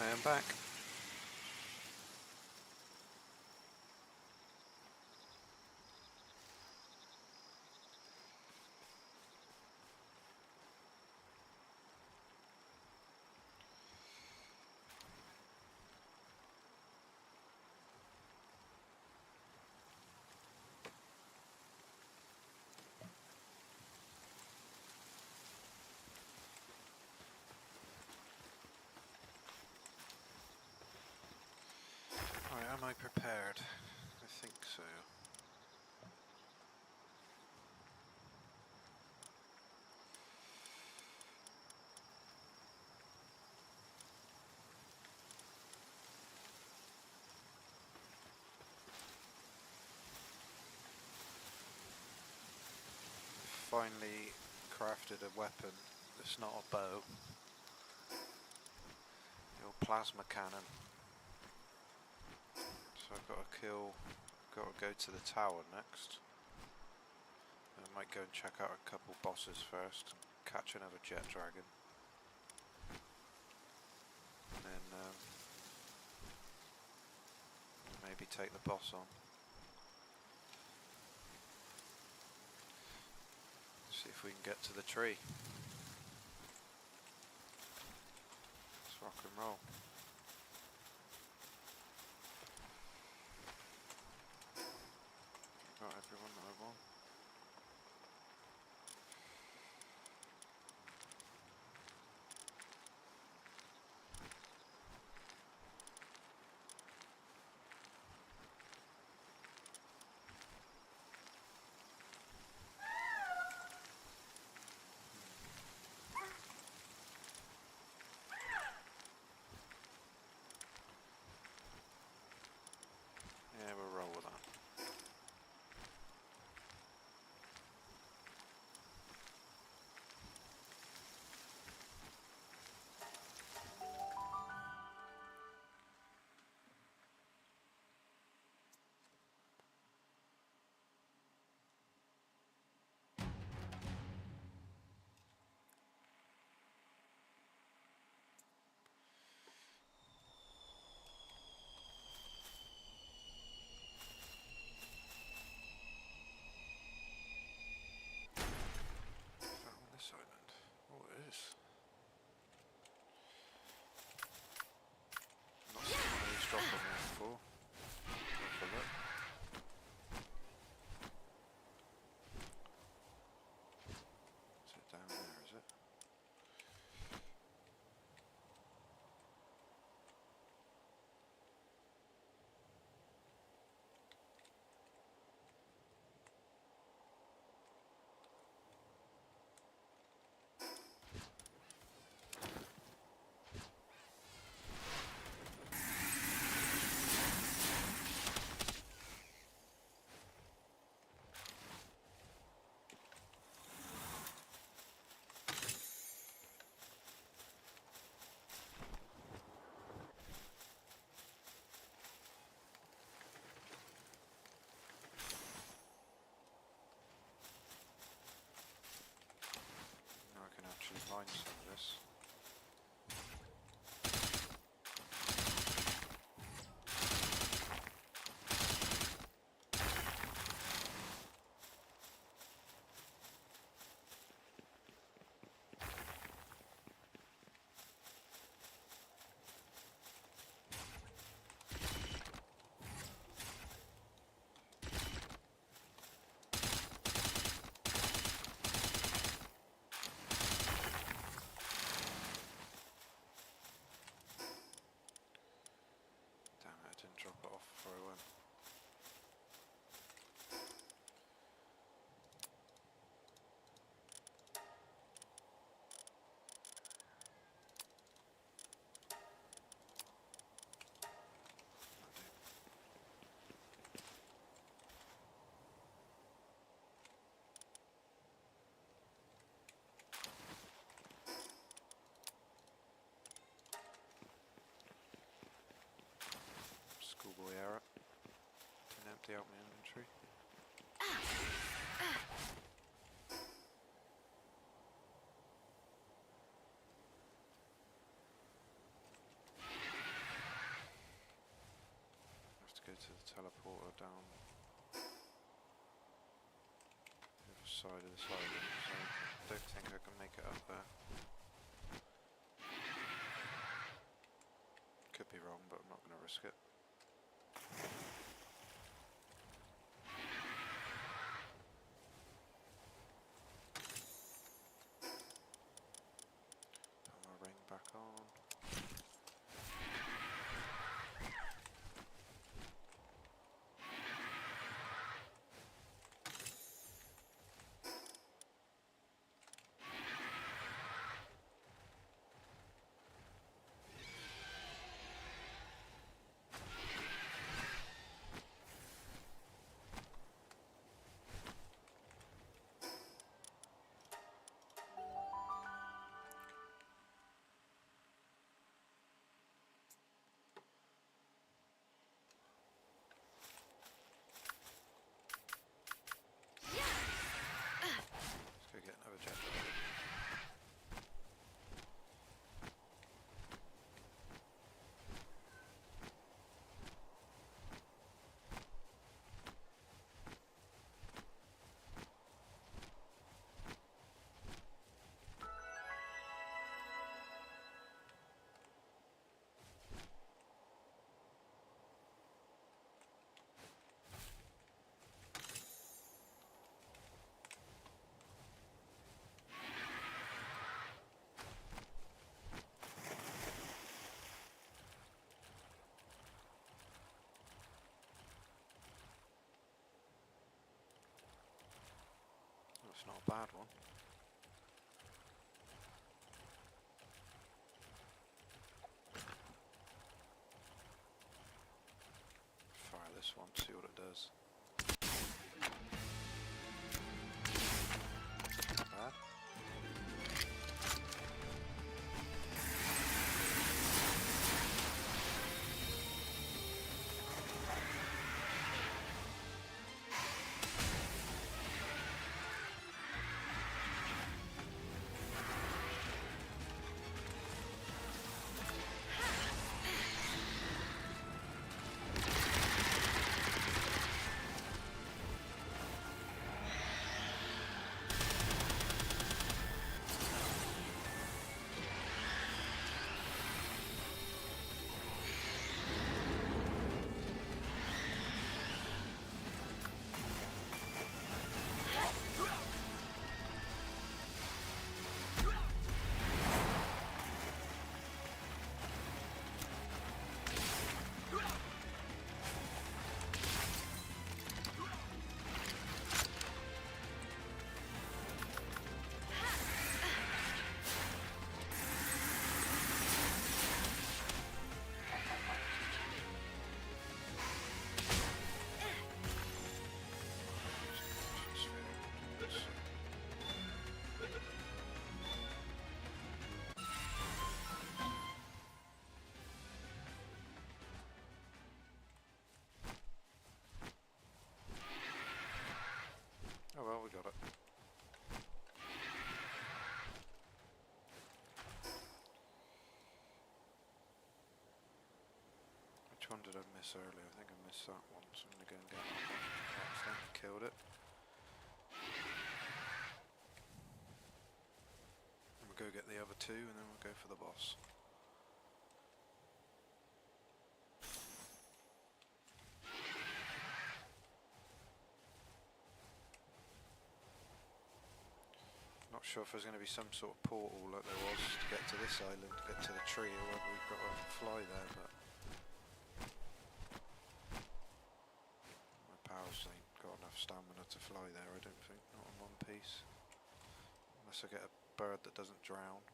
am back. Right, am I prepared? I think so. Finally crafted a weapon that's not a bow. The old plasma cannon. So I've got to go to the tower next. I might go and check out a couple bosses first, catch another jet dragon. And then maybe take the boss on. See if we can get to the tree. Let's rock and roll. Got everyone that I want. Yeah, we'll roll with that. On this island. Oh, it is. Not seen one of these drop on there before. Have a look. Is it down there, is it? Now I can actually mine some of this. Damn it, I didn't drop it off before I went. Schoolboy error. Didn't empty out my inventory. to the teleporter down the other side of this island, so I don't think I can make it up there. Could be wrong, but I'm not going to risk it. Put my ring back on. Let's go get another jet dragon. It's not a bad one. Fire this one, see what it does. Not bad. Oh well, we got it. Which one did I miss earlier? I think I missed that one, so I'm going to go and get that one. Accidentally killed it. And we'll go get the other two, and then we'll go for the boss. Not sure if there's going to be some sort of portal like there was to get to this island, to get to the tree, or whether we've got to fly there, but my pals ain't got enough stamina to fly there, I don't think, not in one piece. Unless I get a bird that doesn't drown.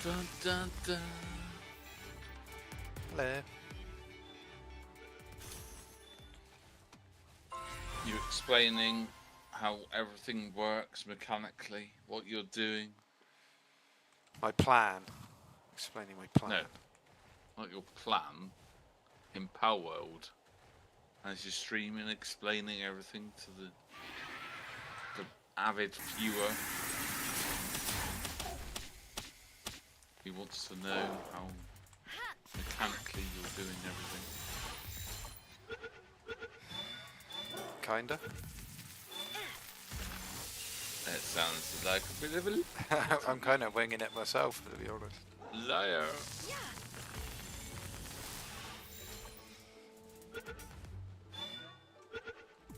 Dun dun dun. Hello. You explaining how everything works mechanically, what you're doing. My plan. Explaining my plan. No, not your plan. In Palworld, as you're streaming, explaining everything to the avid viewer. He wants to know how mechanically you're doing everything. Kinda. That sounds like a bit of a I'm kind of winging it myself, to be honest. liar.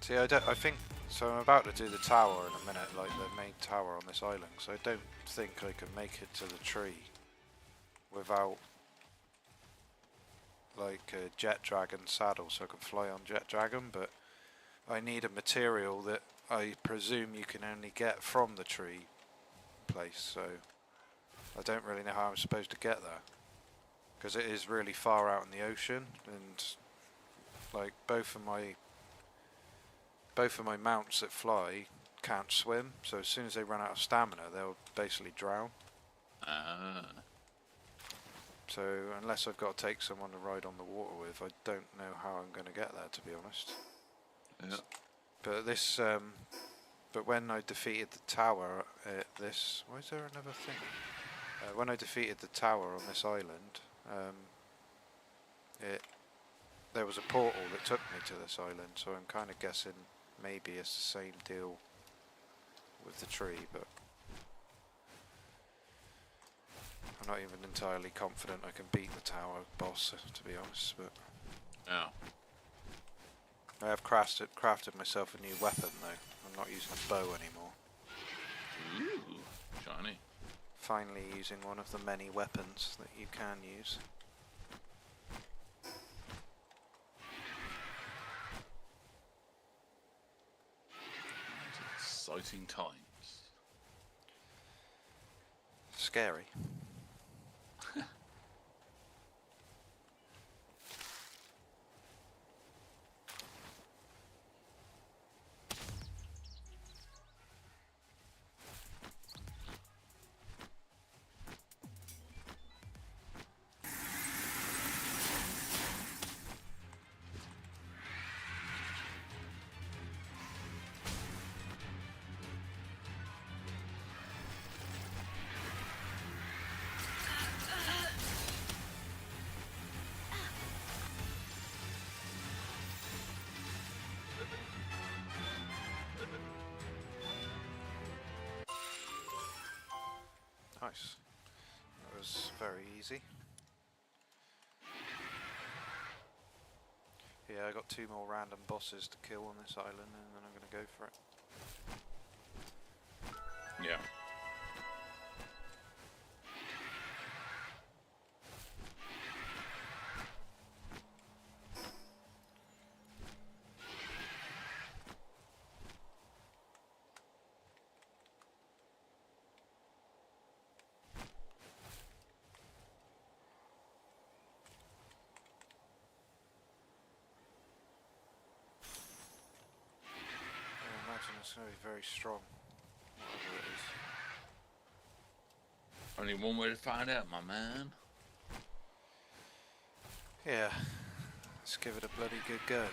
See, I think so. I'm about to do the tower in a minute, like the main tower on this island. So I don't think I can make it to the tree without like a jet dragon saddle, so I can fly on jet dragon. But I need a material that I presume you can only get from the tree place. So I don't really know how I'm supposed to get there, because it is really far out in the ocean, and like both of my mounts that fly can't swim, so as soon as they run out of stamina they'll basically drown. So unless I've got to take someone to ride on the water with, I don't know how I'm going to get there, to be honest. Yeah. But this but when I defeated the tower why is there another thing? When I defeated the tower on this island, there was a portal that took me to this island, so I'm kind of guessing maybe it's the same deal with the tree, but I'm not even entirely confident I can beat the tower boss, to be honest. But Yeah. I have crafted myself a new weapon though. I'm not using a bow anymore. Ooh, shiny. Finally using one of the many weapons that you can use. Exciting times. Scary. Nice. That was very easy. Yeah, I got 2 more random bosses to kill on this island, and then I'm going to go for it. Yeah. I imagine it's going to be very strong, whatever it is. Only one way to find out, my man. Yeah, let's give it a bloody good go.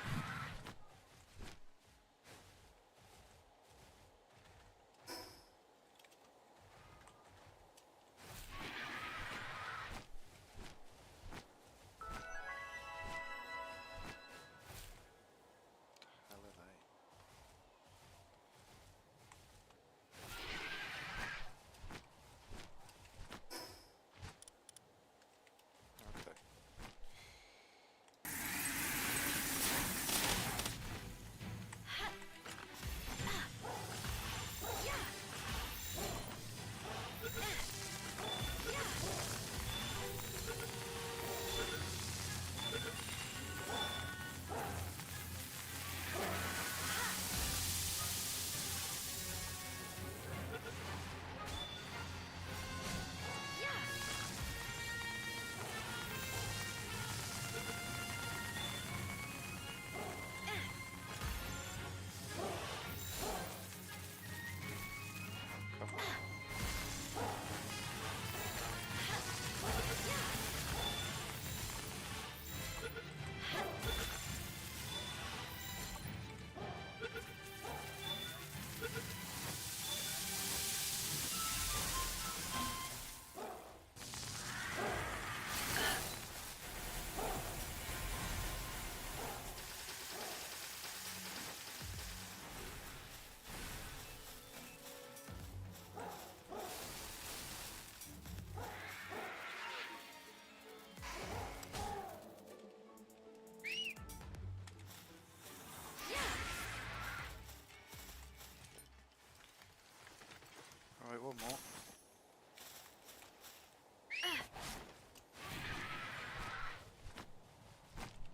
one more.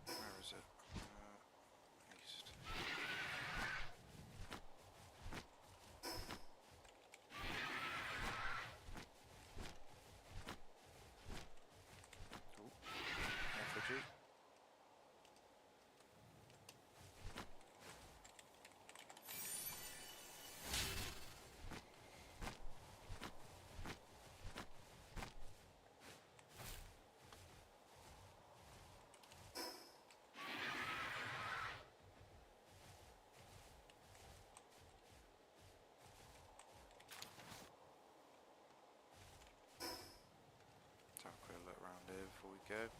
Where is it? East. Oh, effigy. Let's have a quick look around here before we go.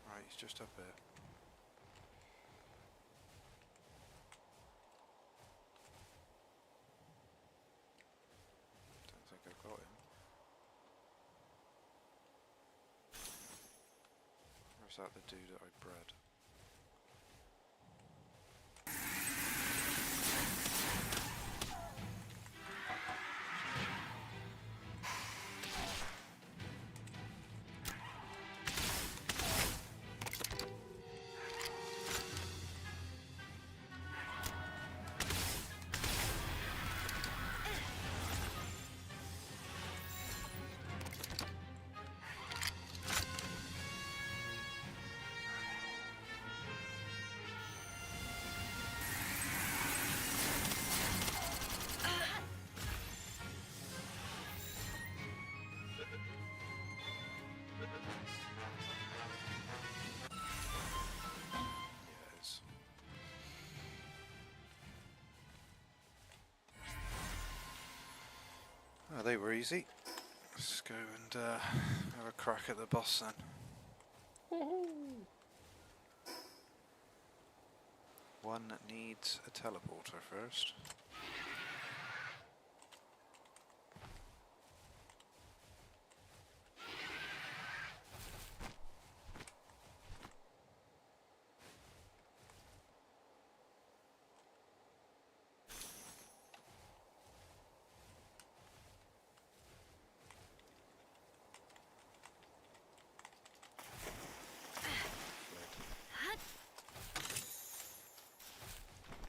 Right, he's just up here. Don't think I've got him. Or is that the dude that I bred? Yeah, it is. Oh, they were easy. Let's go and have a crack at the boss then. One needs a teleporter first.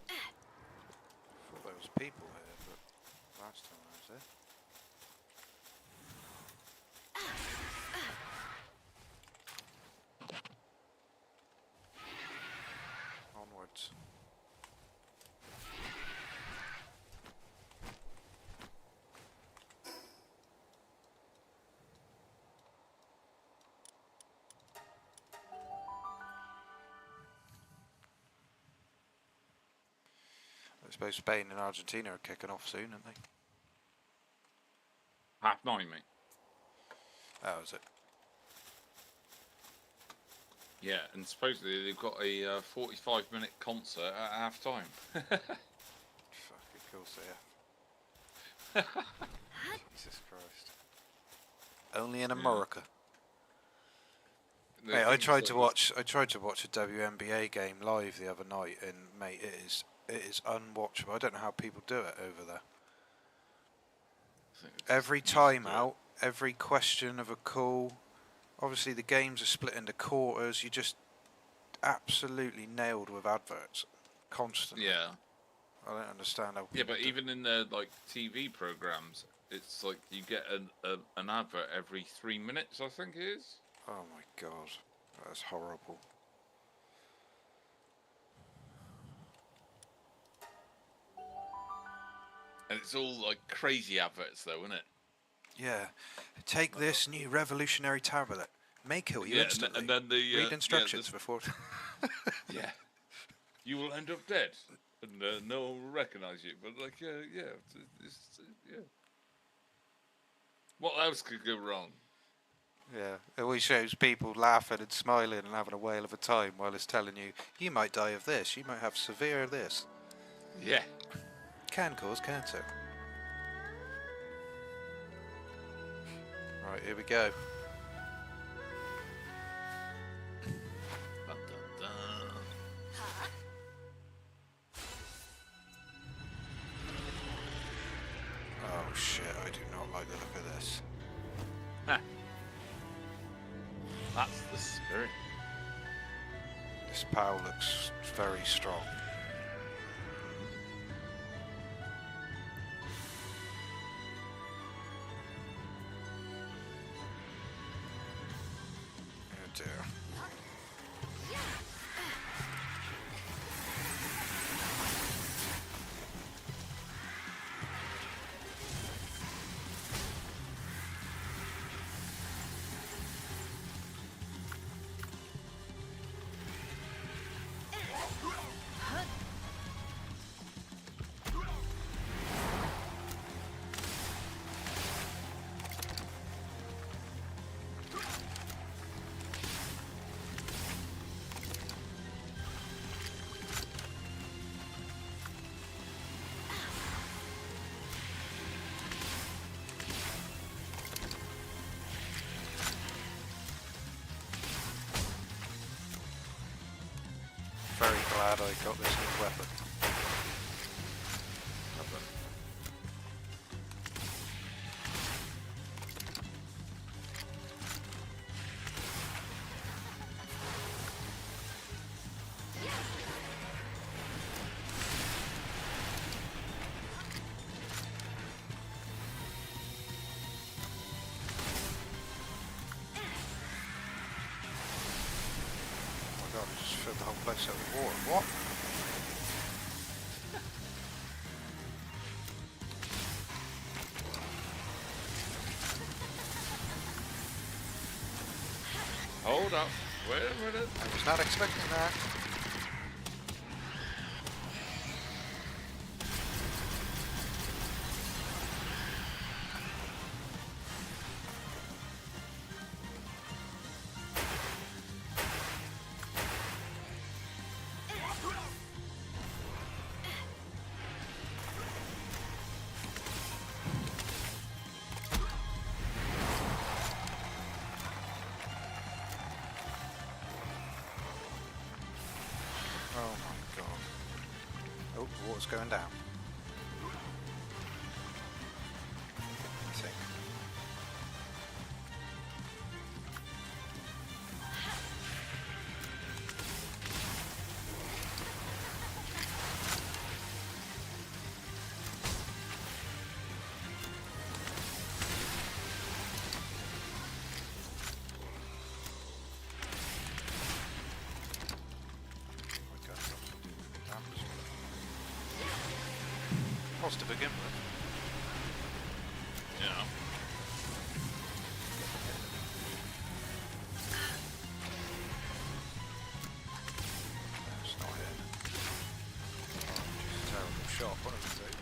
Thought there was people here, but last time I was there. Onwards. I suppose Spain and Argentina are kicking off soon, aren't they? 9:30, mate. Oh, is it? Yeah, and supposedly they've got a 45-minute concert at half time. Fucking course they have. Jesus Christ. Only in America. The Mate, I thing is, tried to like, watch a WNBA game live the other night, and mate, it is unwatchable. I don't know how people do it over there. I think it's Every used to time it. out, every question of a call. Obviously, the games are split into quarters. You just absolutely nailed with adverts constantly. Yeah. I don't understand how. Yeah, but people do- even in their like TV programs, it's like you get an advert every 3 minutes, I think it is. Oh my god, that's horrible. And it's all like crazy adverts, though, isn't it? Yeah, take this new revolutionary tablet. May kill you Yeah, instantly. and then the Read instructions before. yeah, you will end up dead, and no one will recognise you. But like, yeah. What else could go wrong? Yeah, it always shows people laughing and smiling and having a whale of a time while it's telling you, you might die of this, you might have severe this. Yeah. Can cause cancer. Right, here we go. Dun, dun, dun. Oh shit, I do not like the look of this. Ha. That's the spirit. This POW looks very strong. Oh dear. Very glad I got this new weapon. Oh my god, I just filled the whole place up with water. What? Hold up. Wait a minute. I was not expecting that. Oh my god. Oh, the water's going down. I think. My god, that was to begin with. Yeah. It's not here. Oh, just a terrible shot. One of the two.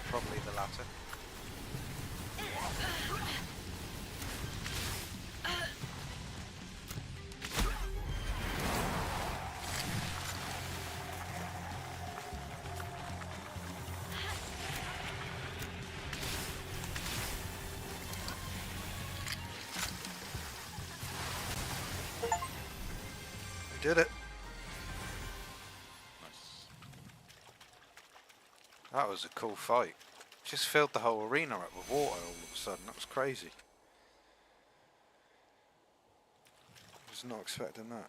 Probably the latter. We did it. Nice. That was a cool fight. Just filled the whole arena up with water all of a sudden. That was crazy. Was not expecting that.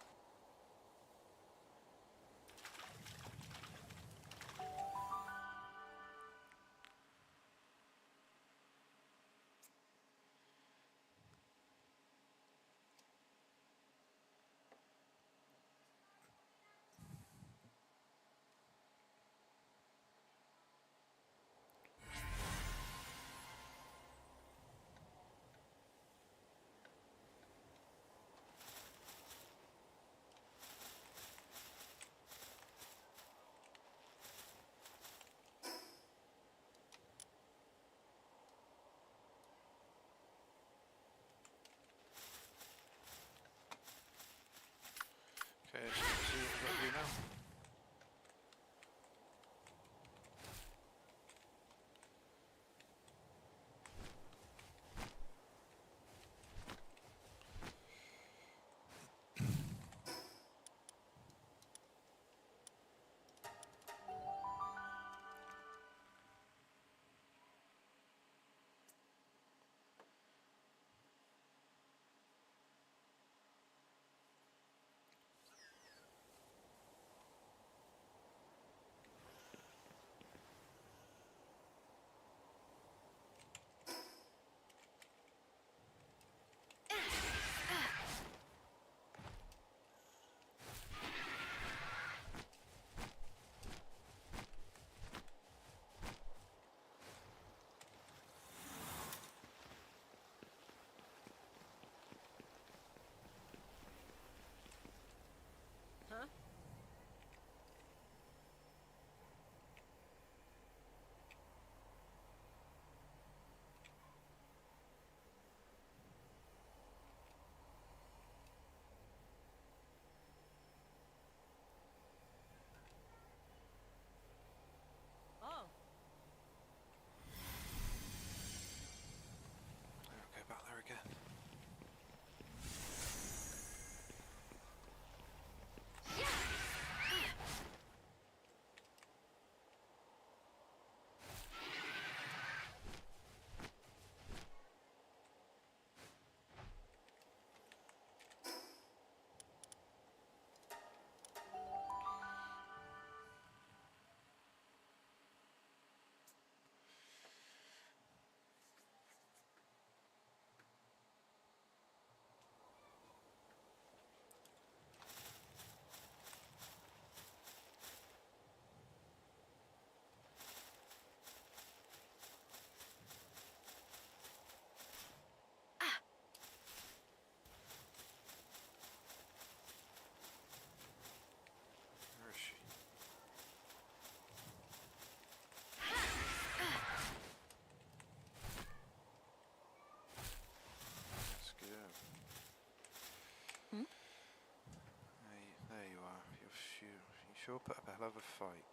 sure put up a hell of a fight.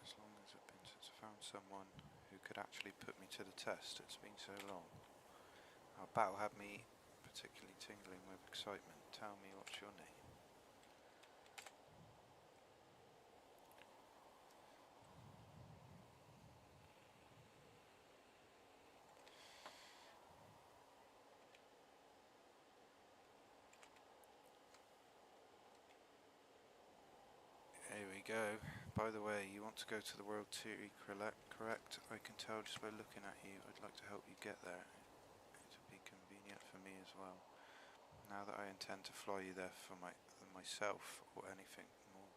As long as it's been since I found someone who could actually put me to the test. It's been so long. Our battle had me particularly tingling with excitement. Tell me, what's your name? Here we go. By the way, you want to go to the World Tour, correct? I can tell just by looking at you. I'd like to help you get there. It would be convenient for me as well. Now that I intend to fly you there for myself or anything more,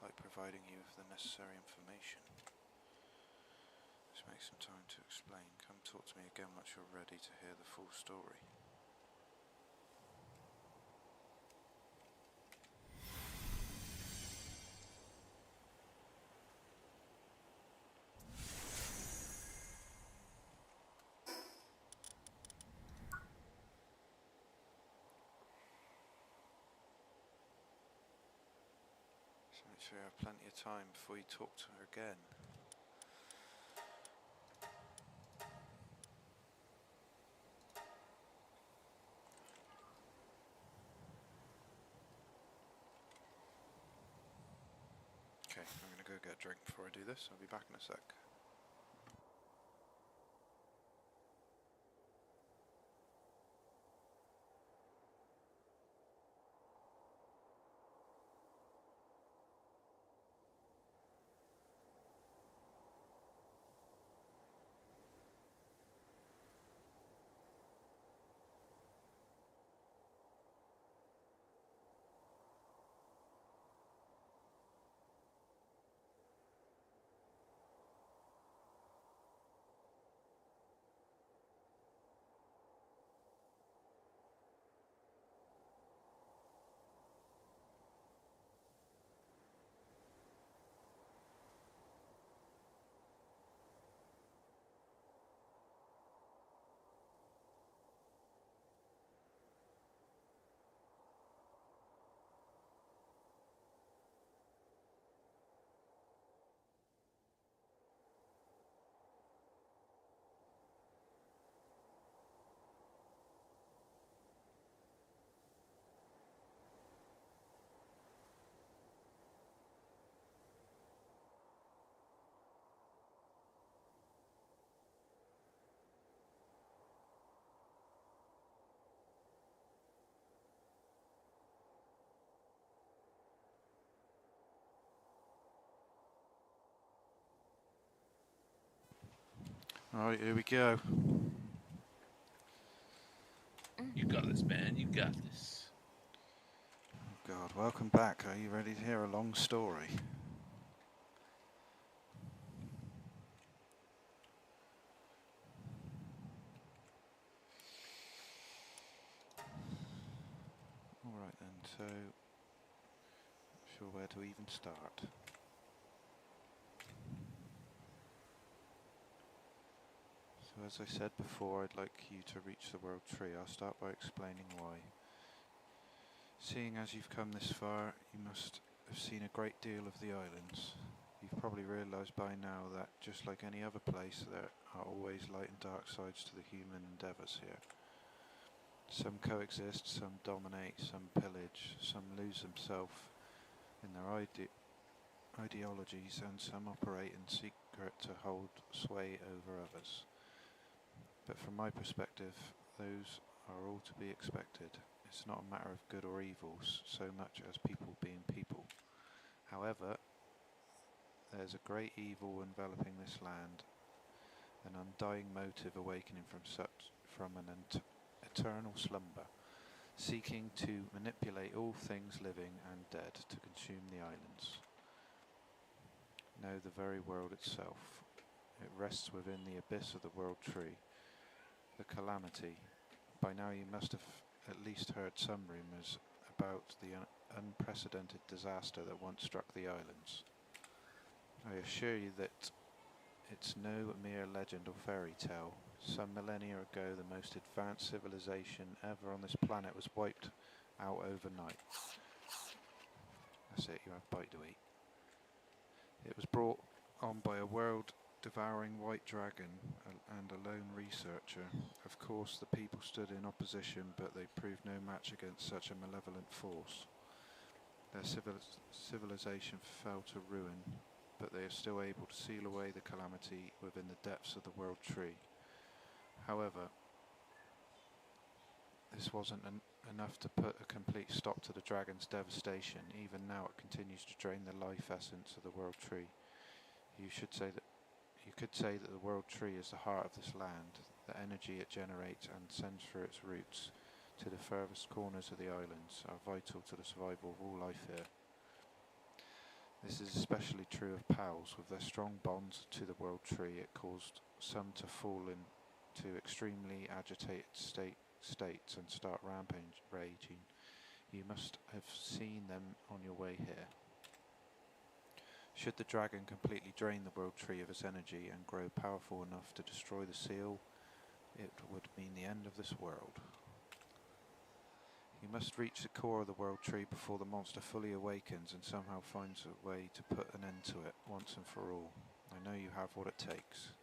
like providing you with the necessary information. Just make some time to explain. Come talk to me again once you're ready to hear the full story. So make sure you have plenty of time before you talk to her again. Okay, I'm going to go get a drink before I do this. I'll be back in a sec. Alright, here we go. You got this, man. You got this. Oh God, welcome back. Are you ready to hear a long story? Alright then, so not sure where to even start. So as I said before, I'd like you to reach the World Tree. I'll start by explaining why. Seeing as you've come this far, you must have seen a great deal of the islands. You've probably realised by now that, just like any other place, there are always light and dark sides to the human endeavours here. Some coexist, some dominate, some pillage, some lose themselves in their ideologies, and some operate in secret to hold sway over others. But from my perspective, those are all to be expected. It's not a matter of good or evil so much as people being people. However, there's a great evil enveloping this land, an undying motive awakening from an eternal slumber, seeking to manipulate all things living and dead to consume the islands. No, the very world itself. It rests within the abyss of the World Tree. The calamity. By now you must have at least heard some rumours about the unprecedented disaster that once struck the islands. I assure you that it's no mere legend or fairy tale. Some millennia ago, the most advanced civilization ever on this planet was wiped out overnight. That's it, you have a bite to eat. It was brought on by a world-devouring white dragon and a lone researcher. Of course, the people stood in opposition, but they proved no match against such a malevolent force. Their civilization fell to ruin, but they are still able to seal away the calamity within the depths of the World Tree. However, this wasn't enough to put a complete stop to the dragon's devastation. Even now it continues to drain the life essence of the World Tree. You could say that the World Tree is the heart of this land. The energy it generates and sends through its roots to the furthest corners of the islands are vital to the survival of all life here. This is especially true of pals. With their strong bonds to the World Tree, it caused some to fall into extremely agitated states and start raging. You must have seen them on your way here. Should the dragon completely drain the World Tree of its energy and grow powerful enough to destroy the seal, it would mean the end of this world. You must reach the core of the World Tree before the monster fully awakens and somehow finds a way to put an end to it once and for all. I know you have what it takes.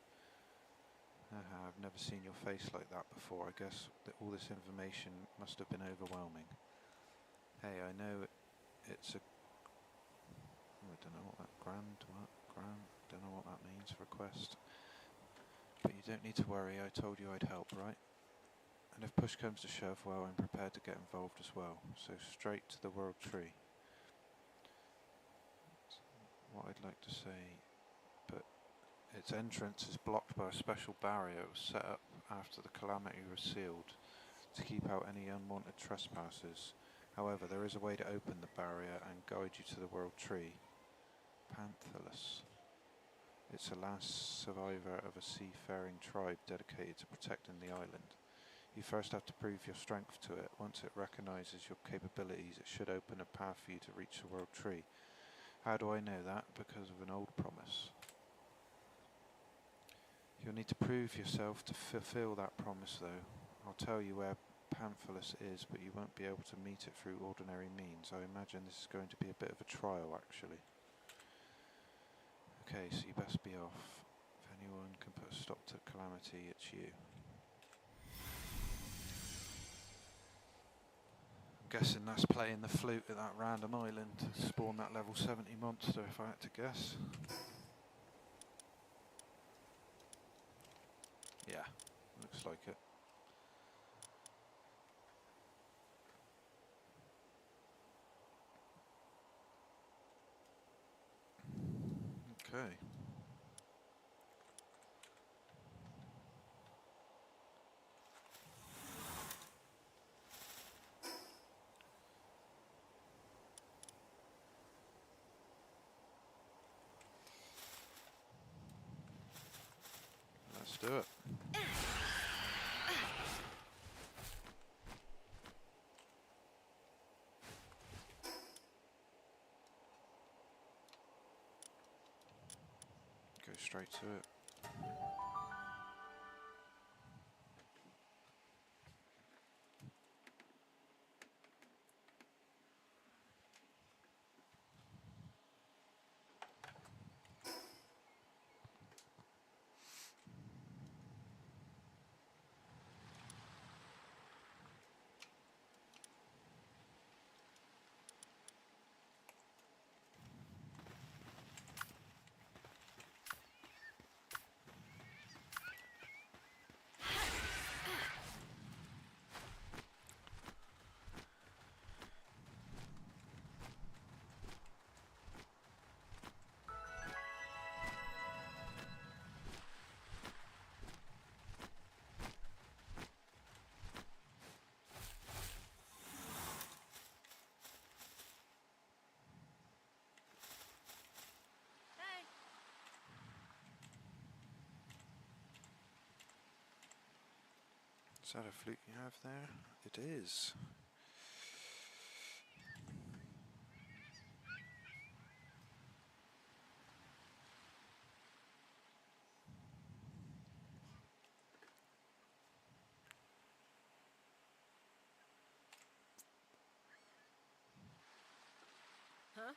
I've never seen your face like that before. I guess that all this information must have been overwhelming. Hey, I know it's a... I don't know what that don't know what that means, request. But you don't need to worry, I told you I'd help, right? And if push comes to shove, well, I'm prepared to get involved as well. So straight to the World Tree. What I'd like to say, but its entrance is blocked by a special barrier. It was set up after the calamity was sealed to keep out any unwanted trespassers. However, there is a way to open the barrier and guide you to the World Tree. Panthalus. It's the last survivor of a seafaring tribe dedicated to protecting the island. You first have to prove your strength to it. Once it recognizes your capabilities, it should open a path for you to reach the World Tree. How do I know that? Because of an old promise. You'll need to prove yourself to fulfill that promise, though. I'll tell you where Panthalus is, but you won't be able to meet it through ordinary means. I imagine this is going to be a bit of a trial, actually. Okay, so you best be off. If anyone can put a stop to calamity, it's you. I'm guessing that's playing the flute at that random island to spawn that level 70 monster, if I had to guess. Yeah, looks like it. Okay. Let's do it. Go straight to it. Is that a flute you have there? It is. Huh?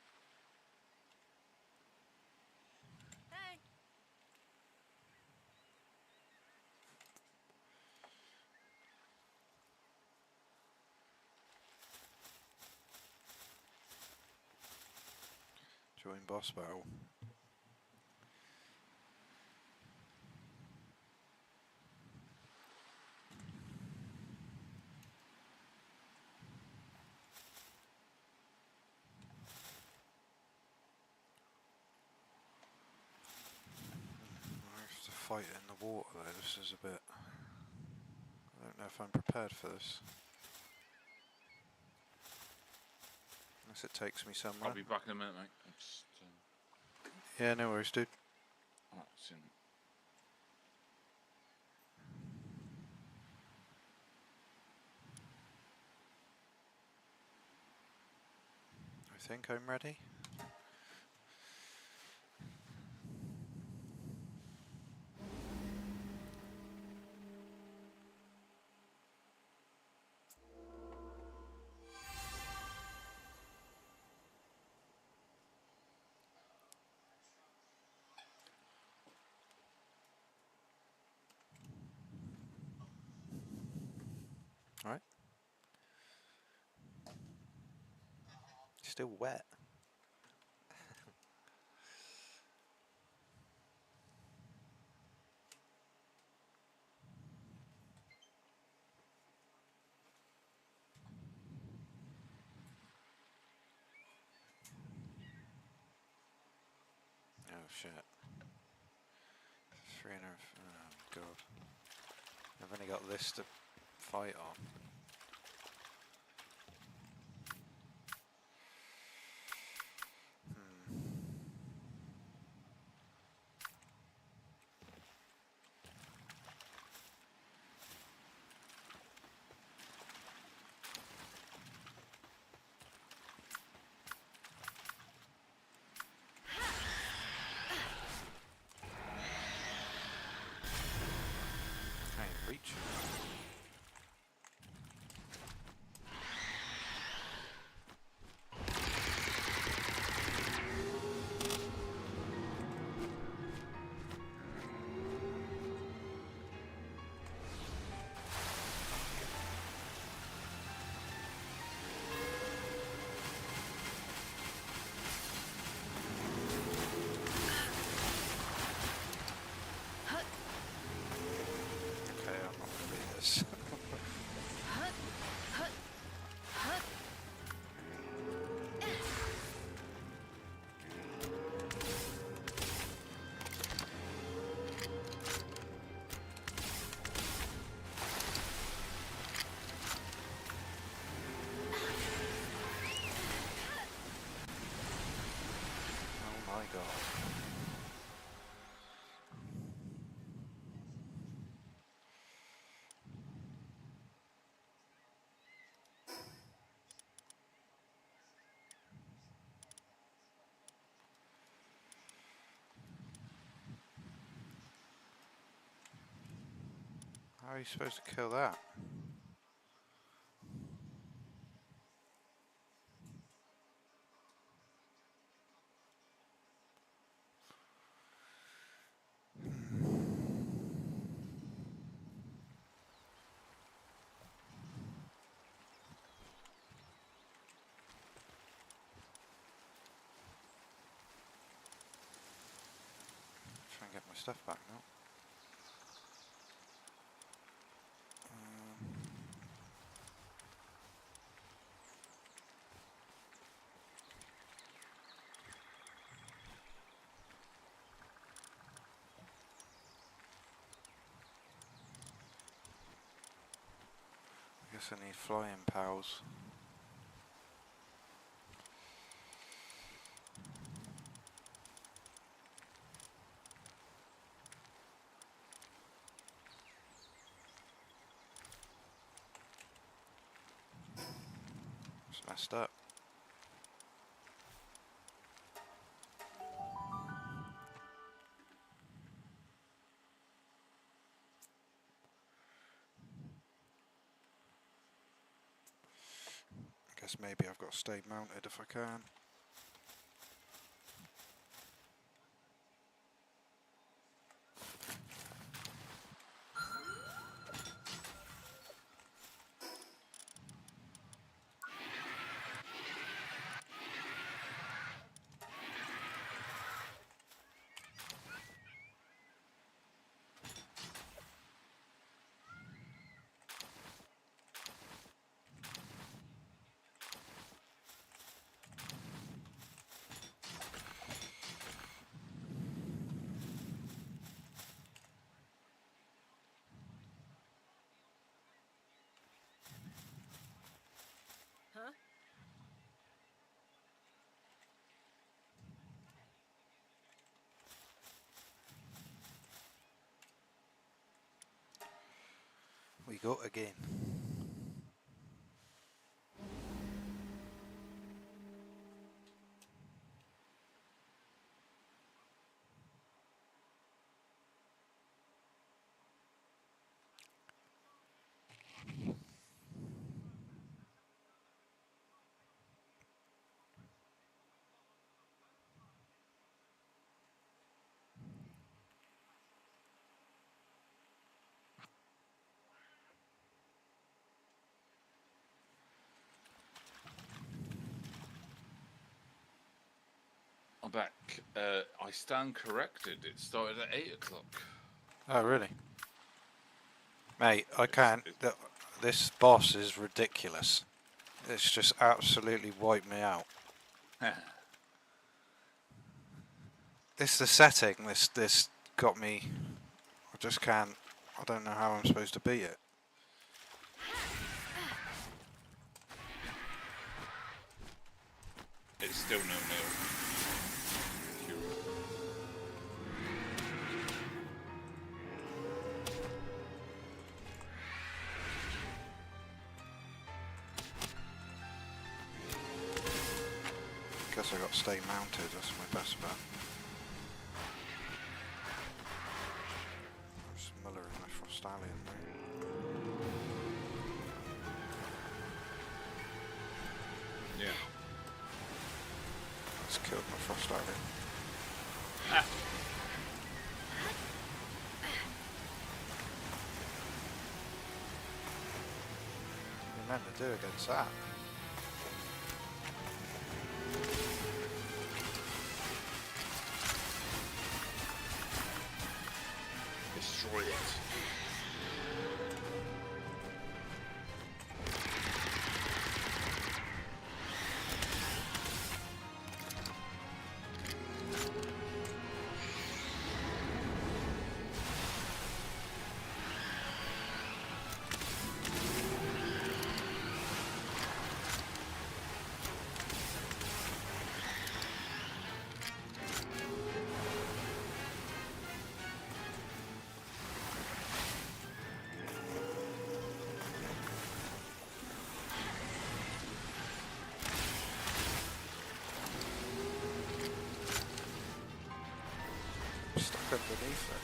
Join boss battle. I have to fight in the water though, this is a bit... I don't know if I'm prepared for this. Unless it takes me somewhere. I'll be back in a minute, mate. I'm just, Yeah, no worries, dude. oh, it's in. I think I'm ready. Alright. Still wet. Oh shit. 300. Oh god. I've only got this to fight on. Can't even reach it. Okay, I'm not gonna beat this. Oh my god. How are you supposed to kill that? Try and get my stuff back now. I guess I need flying pals. It's messed up. I guess maybe I've got to stay mounted if I can. we go again. I'm back. I stand corrected. It started at 8 o'clock. Oh, really? Mate, I It's- can't. This boss is ridiculous. It's just absolutely wiped me out. It's the setting. This got me. I just can't. I don't know how I'm supposed to beat it. It's still nil-nil. Guess I got to stay mounted. That's my best bet. There's Muller and my Frostallion there. Yeah. That's killed my Frostallion. Ah. What are you meant to do against that? Destroy it. Stuck underneath it.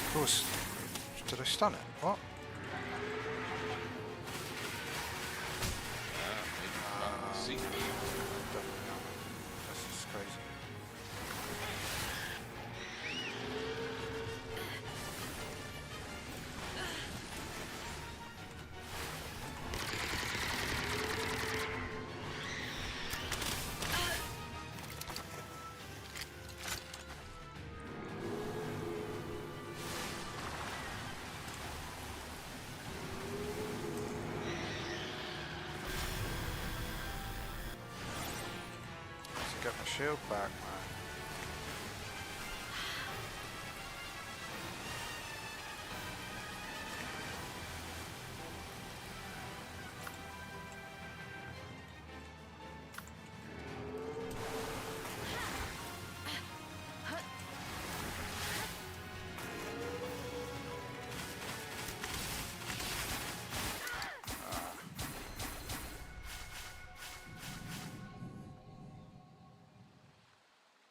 Of course. Did I stun it? What? See. Definitely not. This is crazy. Let's get my shield back, man.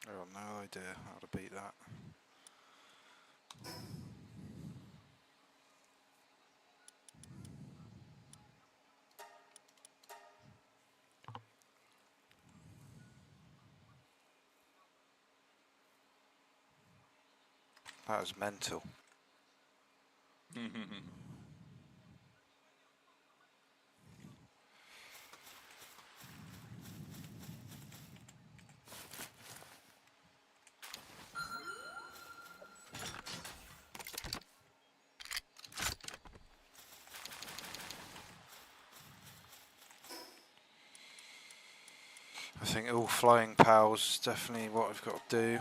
I got no idea how to beat that. That was mental. I think all flying pals is definitely what I've got to do.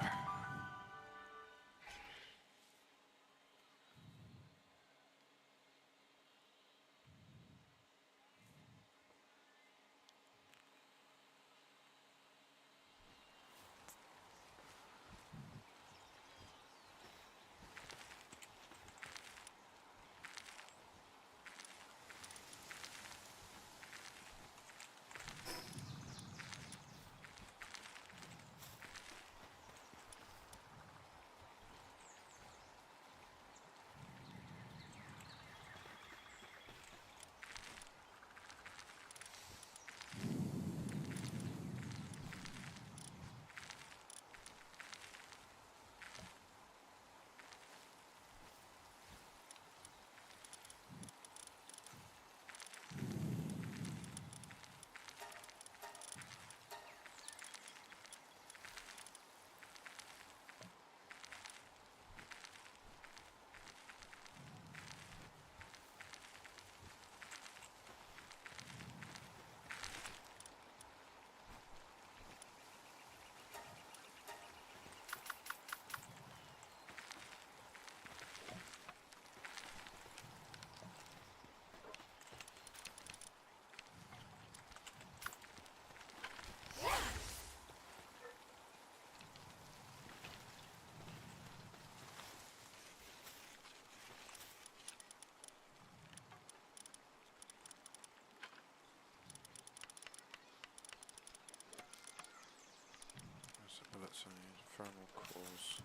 So thermal cores.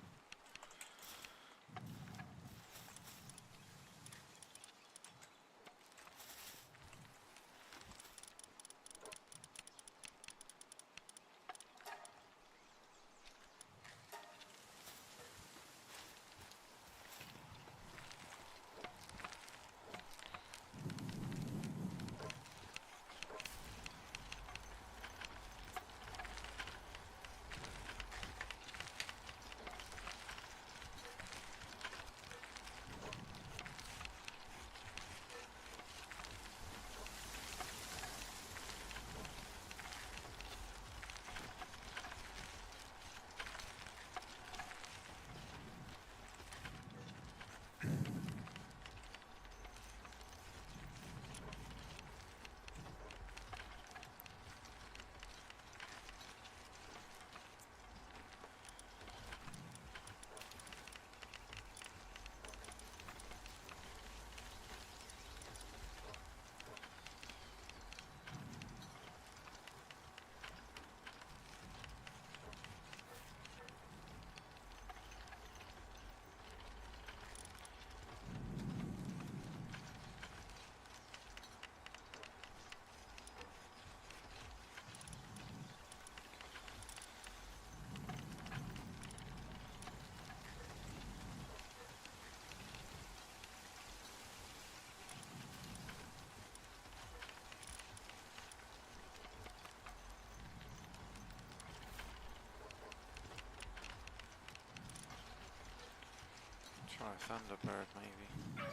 Try a Thunderbird maybe. Not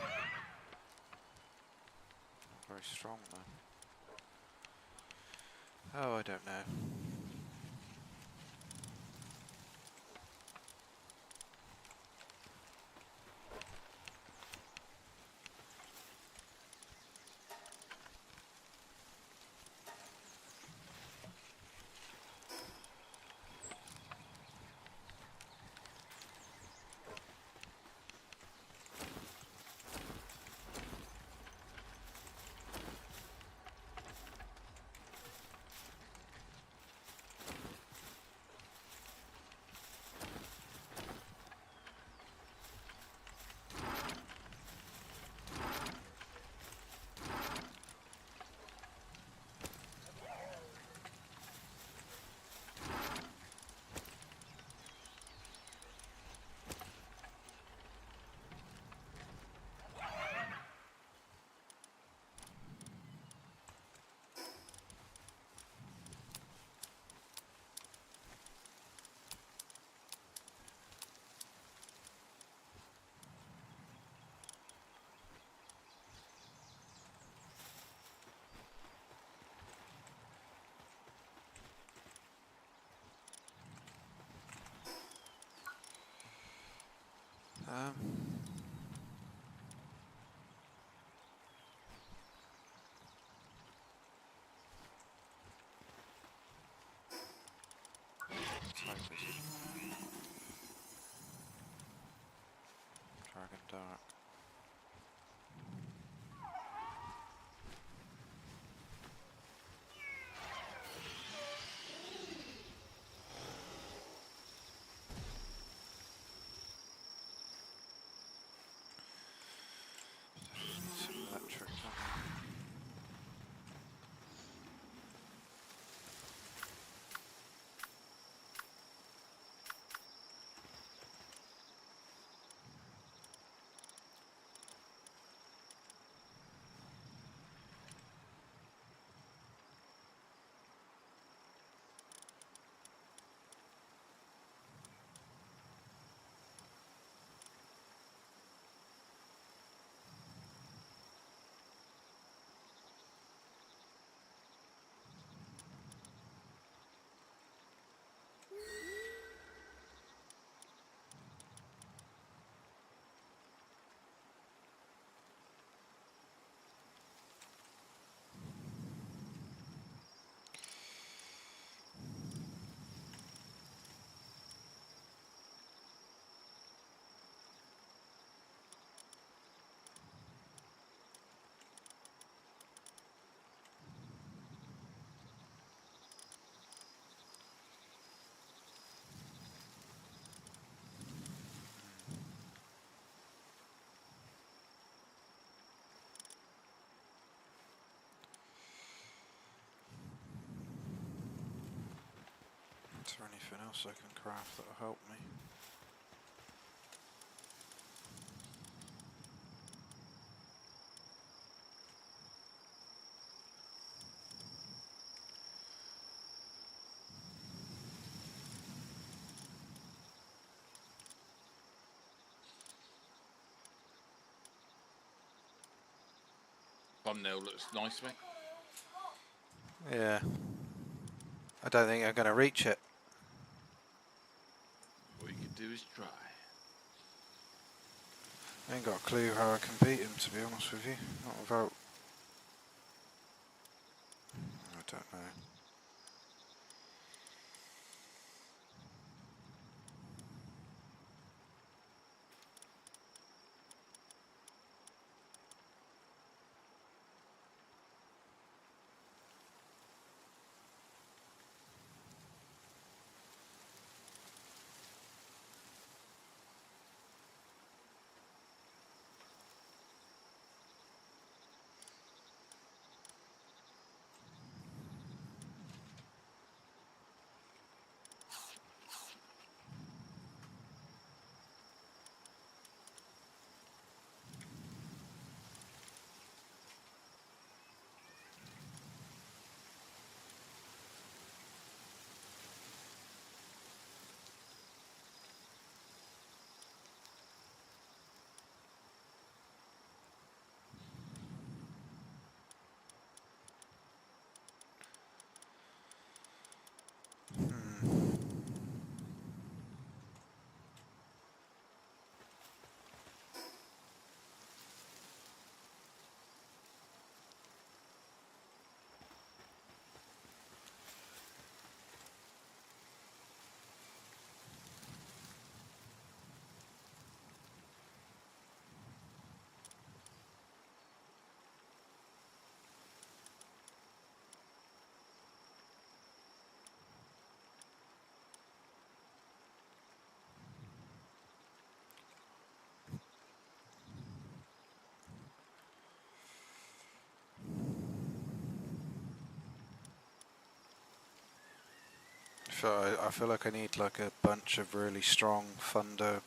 very strong though. Oh, I don't know. Um, type is it? Dragon Dart. Some electric, don't we? Is there anything else I can craft that'll help me? Thumbnail looks nice, mate. Yeah. I don't think I'm going to reach it. All you can do is try. I ain't got a clue how I can beat him, to be honest with you. Not without... I don't know. I feel like I need like a bunch of really strong thunder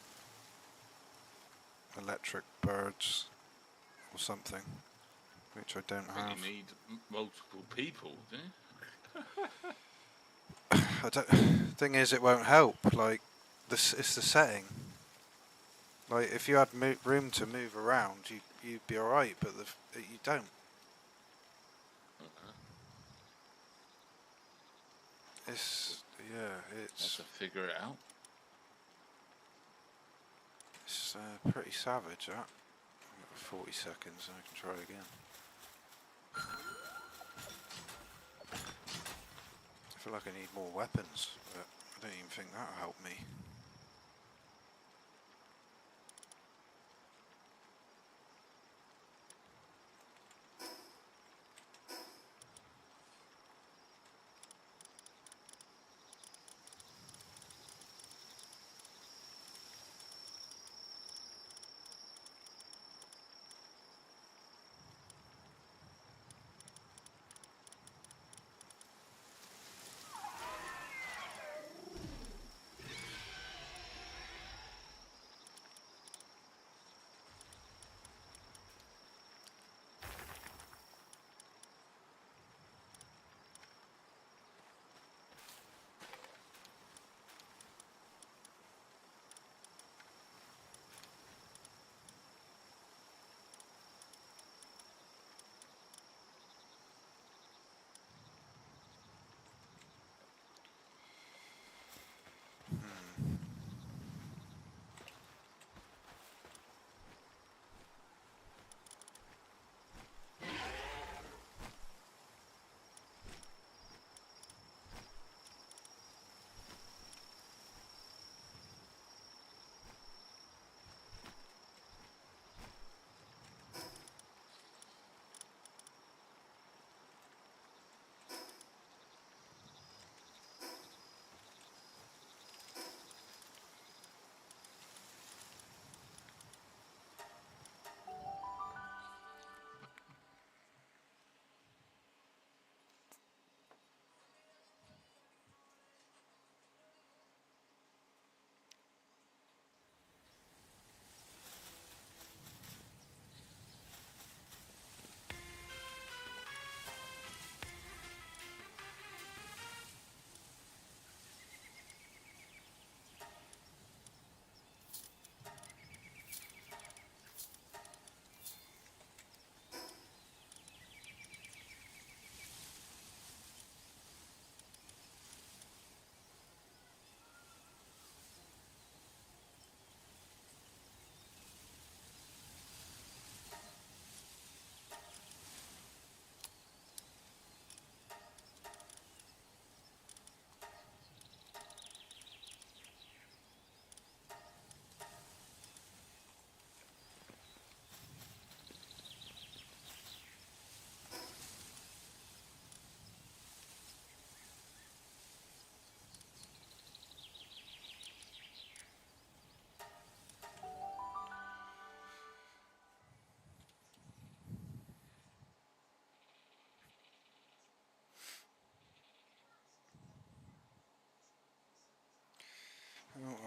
electric birds or something, which I don't But have. you need multiple people, do you? I don't. Thing is, it won't help. Like, it's the setting. Like, if you had room to move around, you'd be alright, but you don't. It's Have to figure it out. It's pretty savage. That. I've got 40 seconds, and I can try again. I feel like I need more weapons, but I don't even think that'll help me.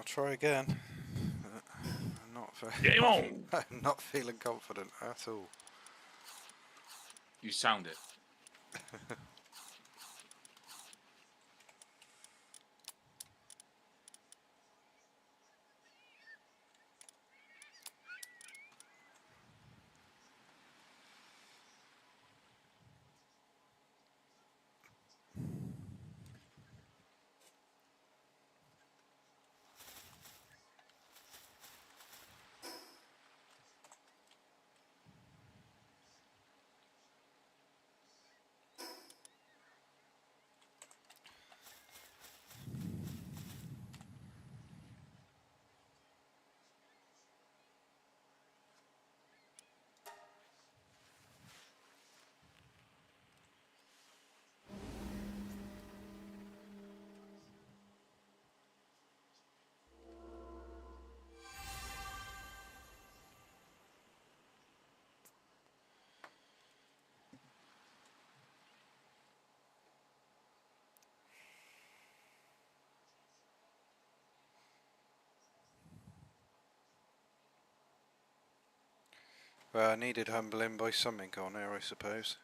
try again. I'm not Game on! I'm not feeling confident at all. You sound it. Well, I needed humbling by something on there, I suppose.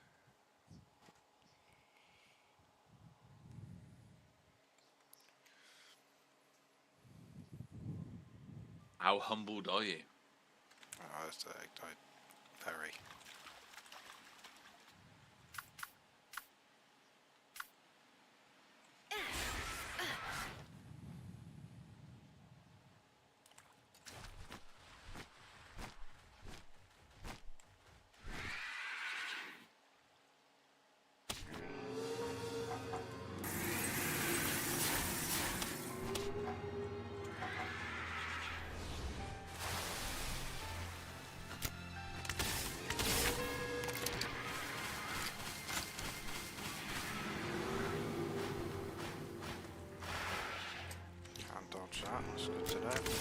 How humbled are you? Oh, very. Can't dodge that, that's good to know.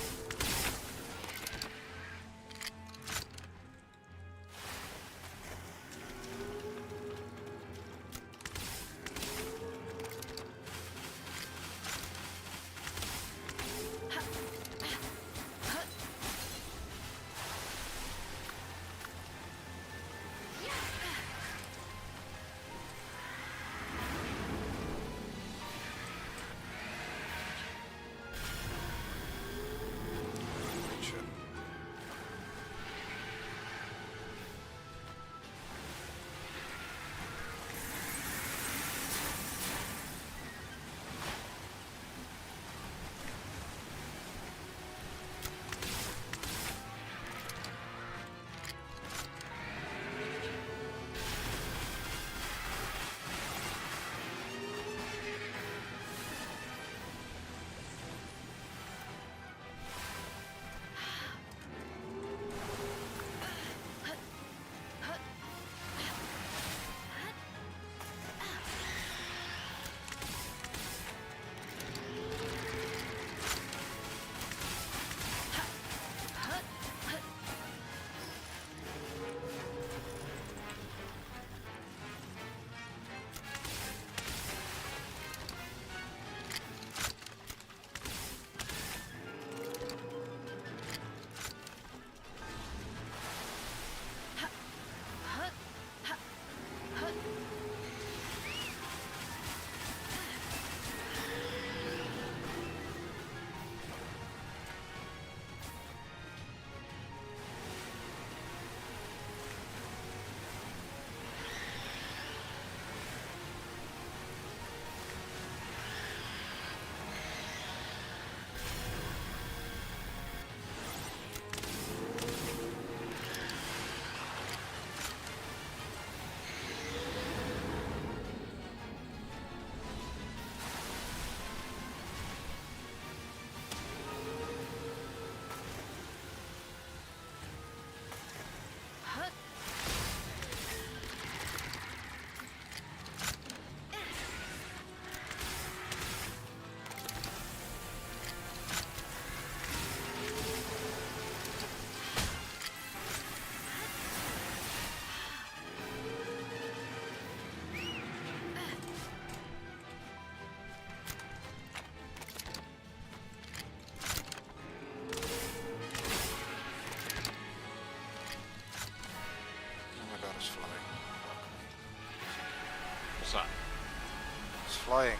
flying.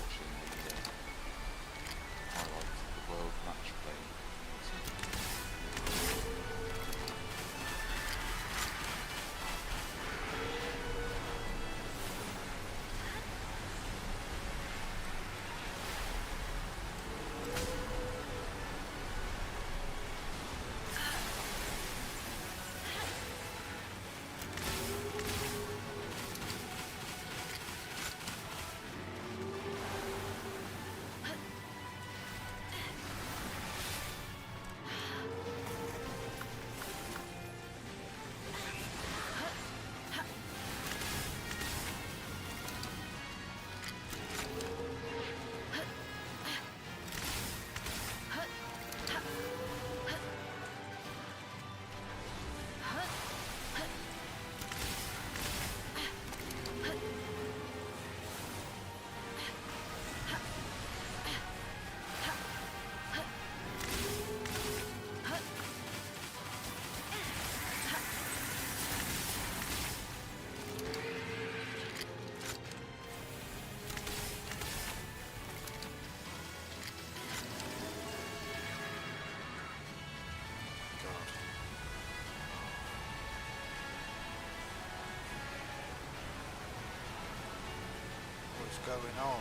Watching the highlights of the world match play. What's going on?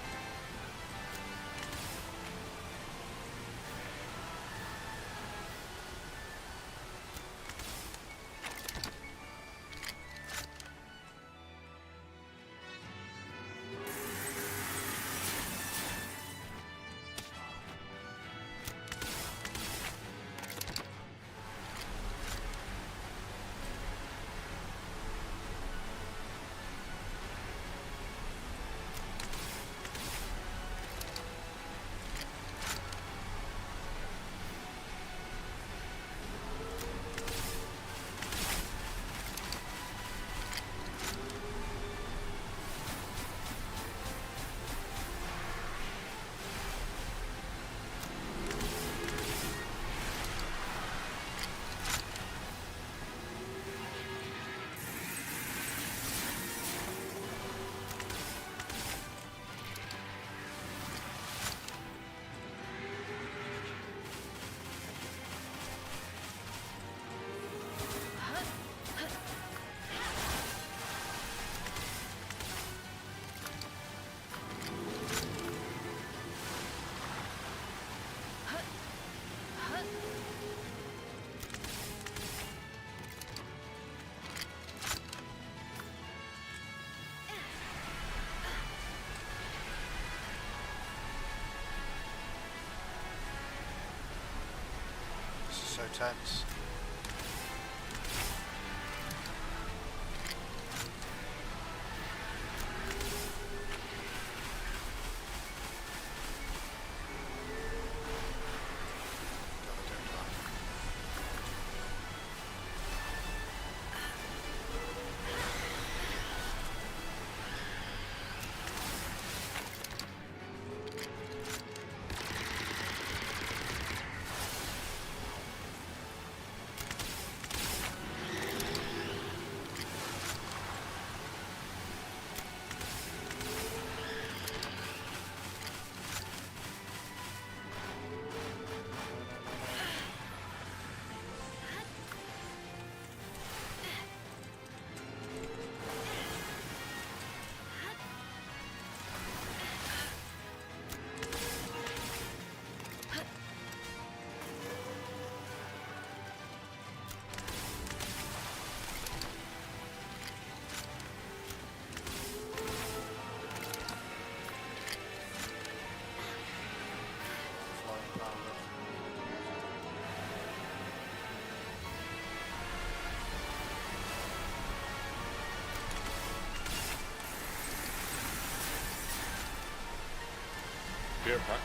This is so tense. Beer pack.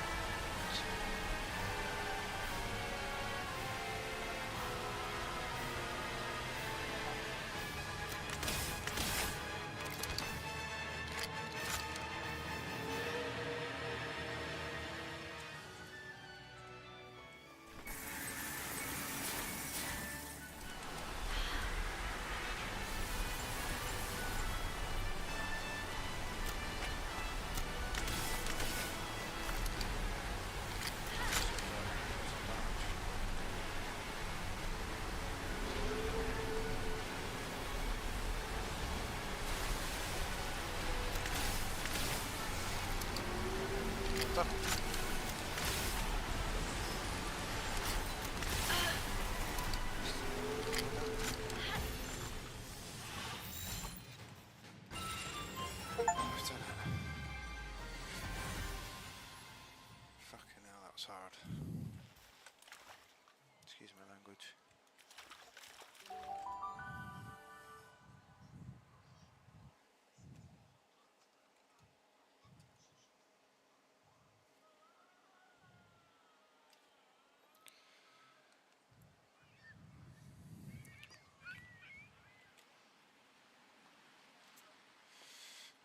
Done. I've done it. Fucking hell, that was hard. Excuse my language.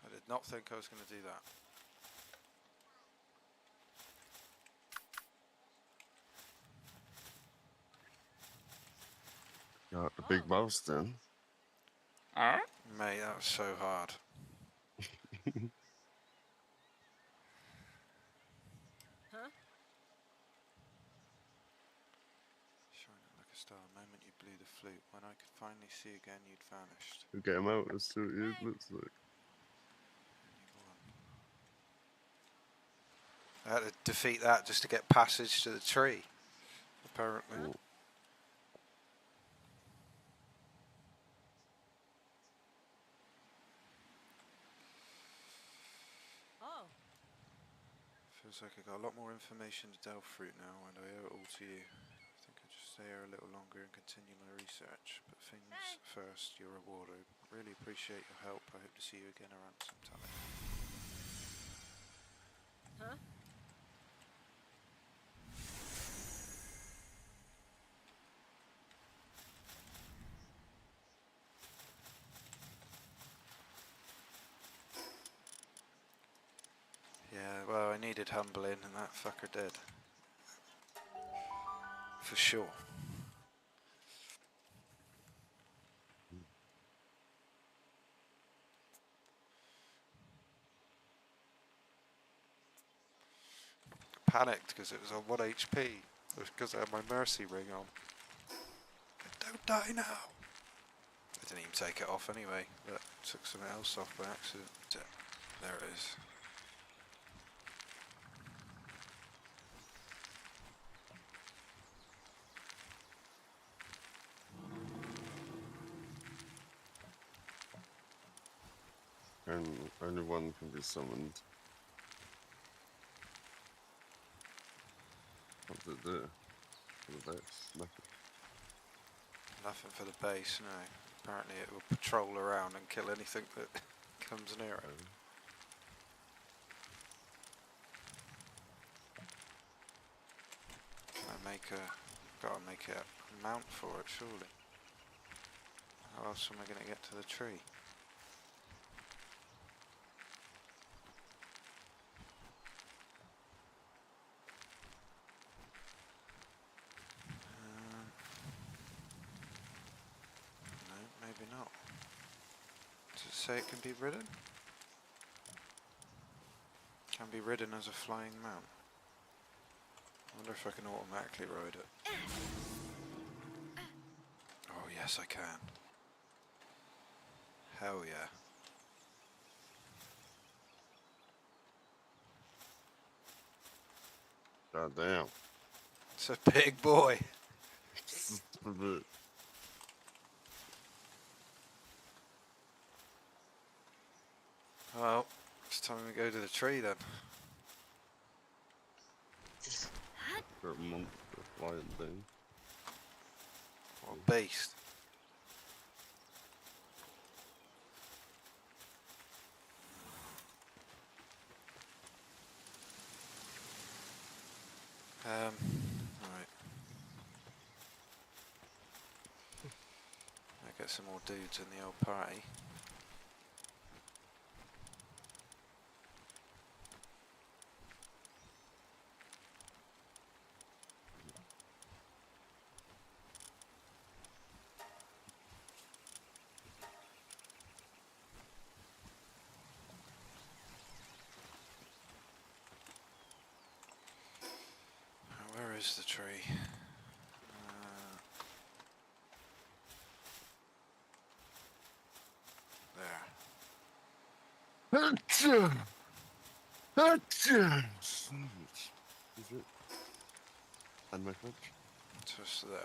I did not think I was going to do that. Got the big boss then. Alright. Mate, that was so hard. Huh? Shining like a star, the moment you blew the flute. When I could finally see again, you'd vanished. We get him out, let's see what it looks like. I had to defeat that just to get passage to the tree, apparently. Cool. Oh. Feels like I got a lot more information to delve through now, and I owe it all to you. I think I'll just stay here a little longer and continue my research. But things first, your reward. I really appreciate your help. I hope to see you again around sometime. Huh? Yeah, well, I needed humbling, and that fucker did. For sure. Panicked because it was on 1 HP. It was because I had my mercy ring on. Don't die now! I didn't even take it off anyway, but took something else off by accident. There it is. And only one can be summoned. What did it do? For the base? Nothing. Nothing for the base, no. Apparently it will patrol around and kill anything that comes near it. Gotta make a mount for it, surely. How else am I gonna get to the tree? No, maybe not. Does it say it can be ridden? Can be ridden as a flying mount. I wonder if I can automatically ride it. Oh yes I can. Hell yeah. God damn. It's a big boy. A bit. Well, it's time we go to the tree then. Got a monster flying thing. What a beast. Alright. I get some more dudes in the old party. Where is the tree? There. Achoo! Achoo! And my fridge. Just there.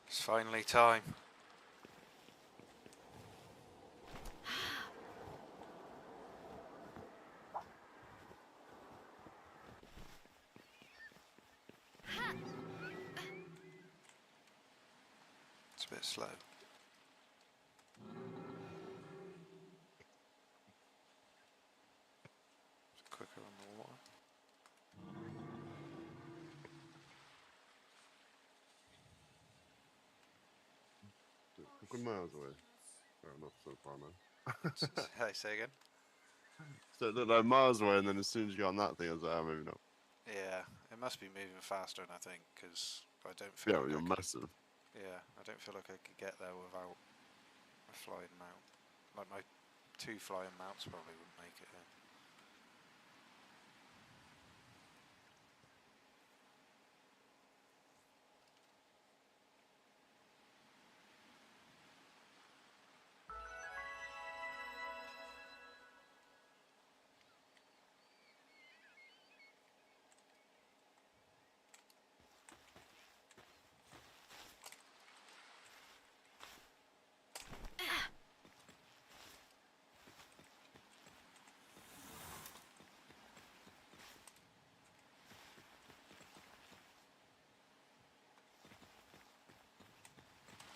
It's finally time. It's a bit slow. Quicker on the water. A good miles away. Fair enough so far now. Hey, say again? So it looked like miles away, and then as soon as you got on that thing, I was like, oh, maybe not. Yeah, it must be moving faster than I think, because I don't feel Yeah, like well, I you're could, massive. yeah, I don't feel like I could get there without a flying mount. Like my 2 flying mounts probably wouldn't make it in.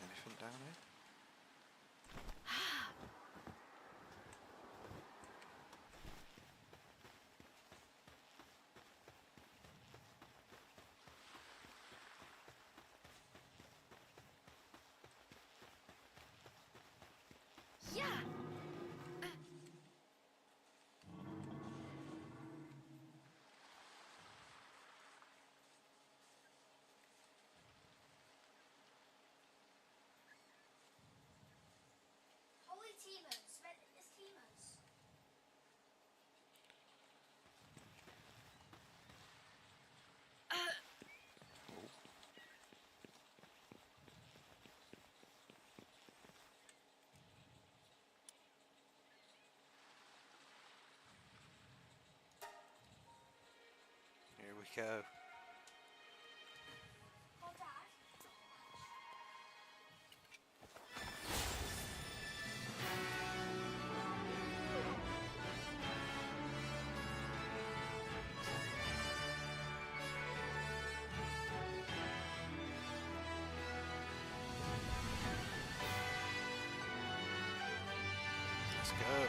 Anything down here? Yeah. Holy Timos, Relentless Timos. Here we go. Oh, Dad. Let's go.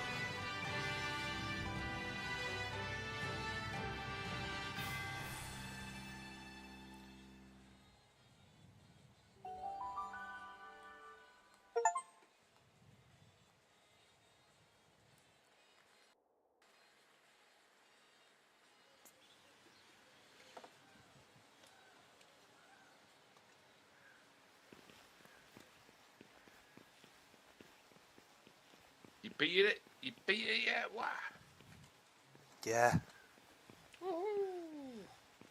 You beat it? You beat it yet? What? Yeah.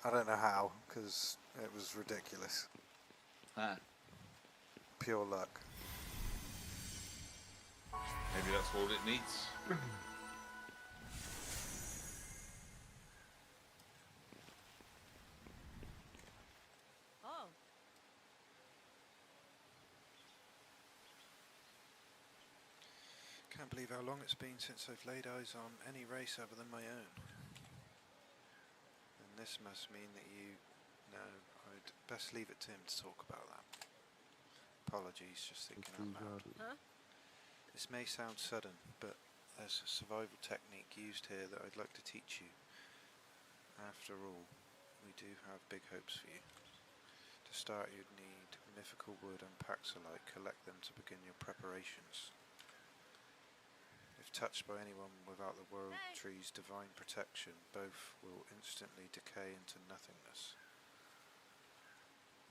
I don't know how, because it was ridiculous. Huh. Pure luck. Maybe that's all it needs. Oh. Can't believe how long it's been since I've laid eyes on any race other than my own. And this must mean that you know, I'd best leave it to him to talk about that. Apologies, just thinking out loud. Huh? This may sound sudden, but there's a survival technique used here that I'd like to teach you. After all, we do have big hopes for you. To start, you'd need mythical wood and paxolite. Collect them to begin your preparations. If touched by anyone without the world tree's divine protection, both will instantly decay into nothingness.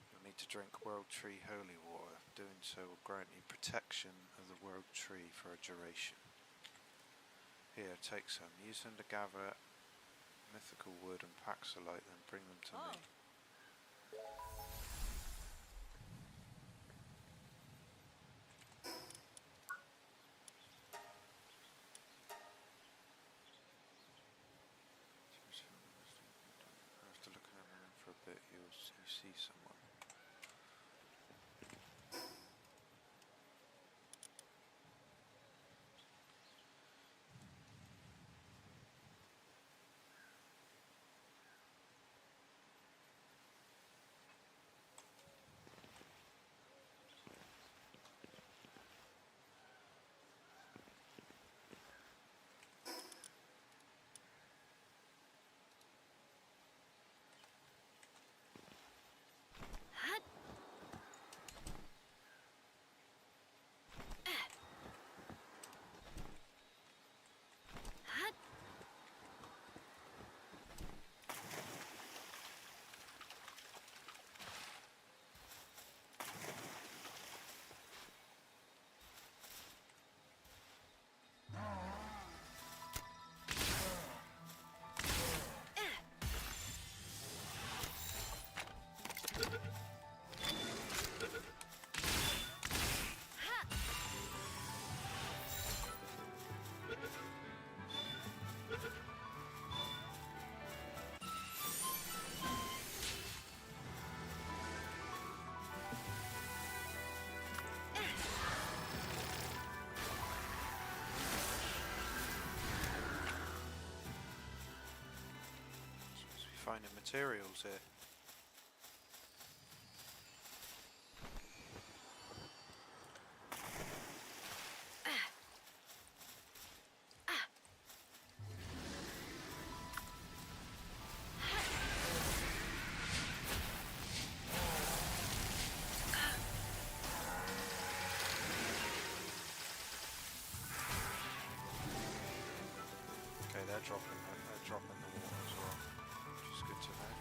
You'll need to drink world tree holy water. Doing so will grant you protection of the world tree for a duration. Here, take some. Use them to gather mythical wood and paxolite, then bring them to me. After looking at them for a bit, you see someone. Finding materials here. Okay, they're dropping the water as well, which is good to know.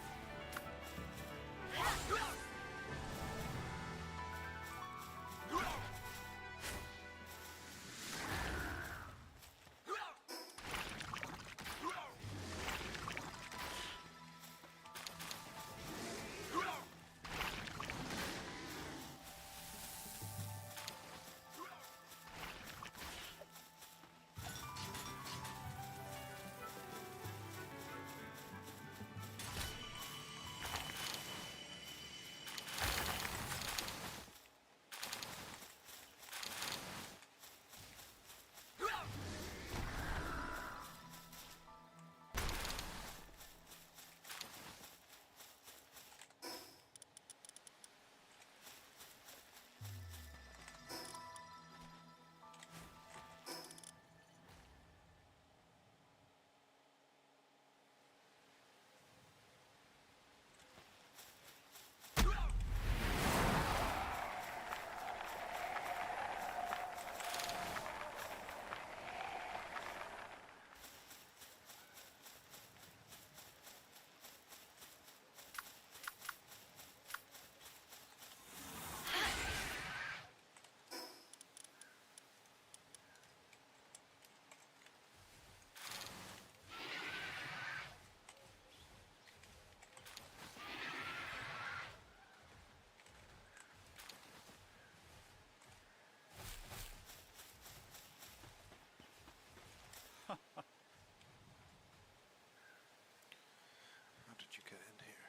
How did you get in here?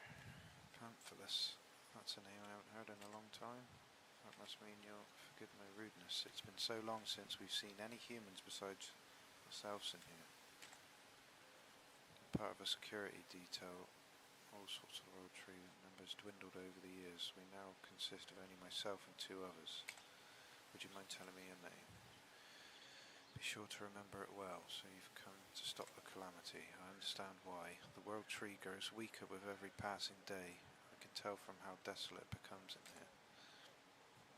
Pamphilus. That's a name I haven't heard in a long time. That must mean you'll forgive my rudeness. It's been so long since we've seen any humans besides ourselves in here. Part of a security detail, all sorts of old tree members dwindled over the years. We now consist of only myself and 2 others. Would you mind telling me your name? Be sure to remember it well, so you've come to stop the calamity. I understand why. The world tree grows weaker with every passing day. I can tell from how desolate it becomes in here.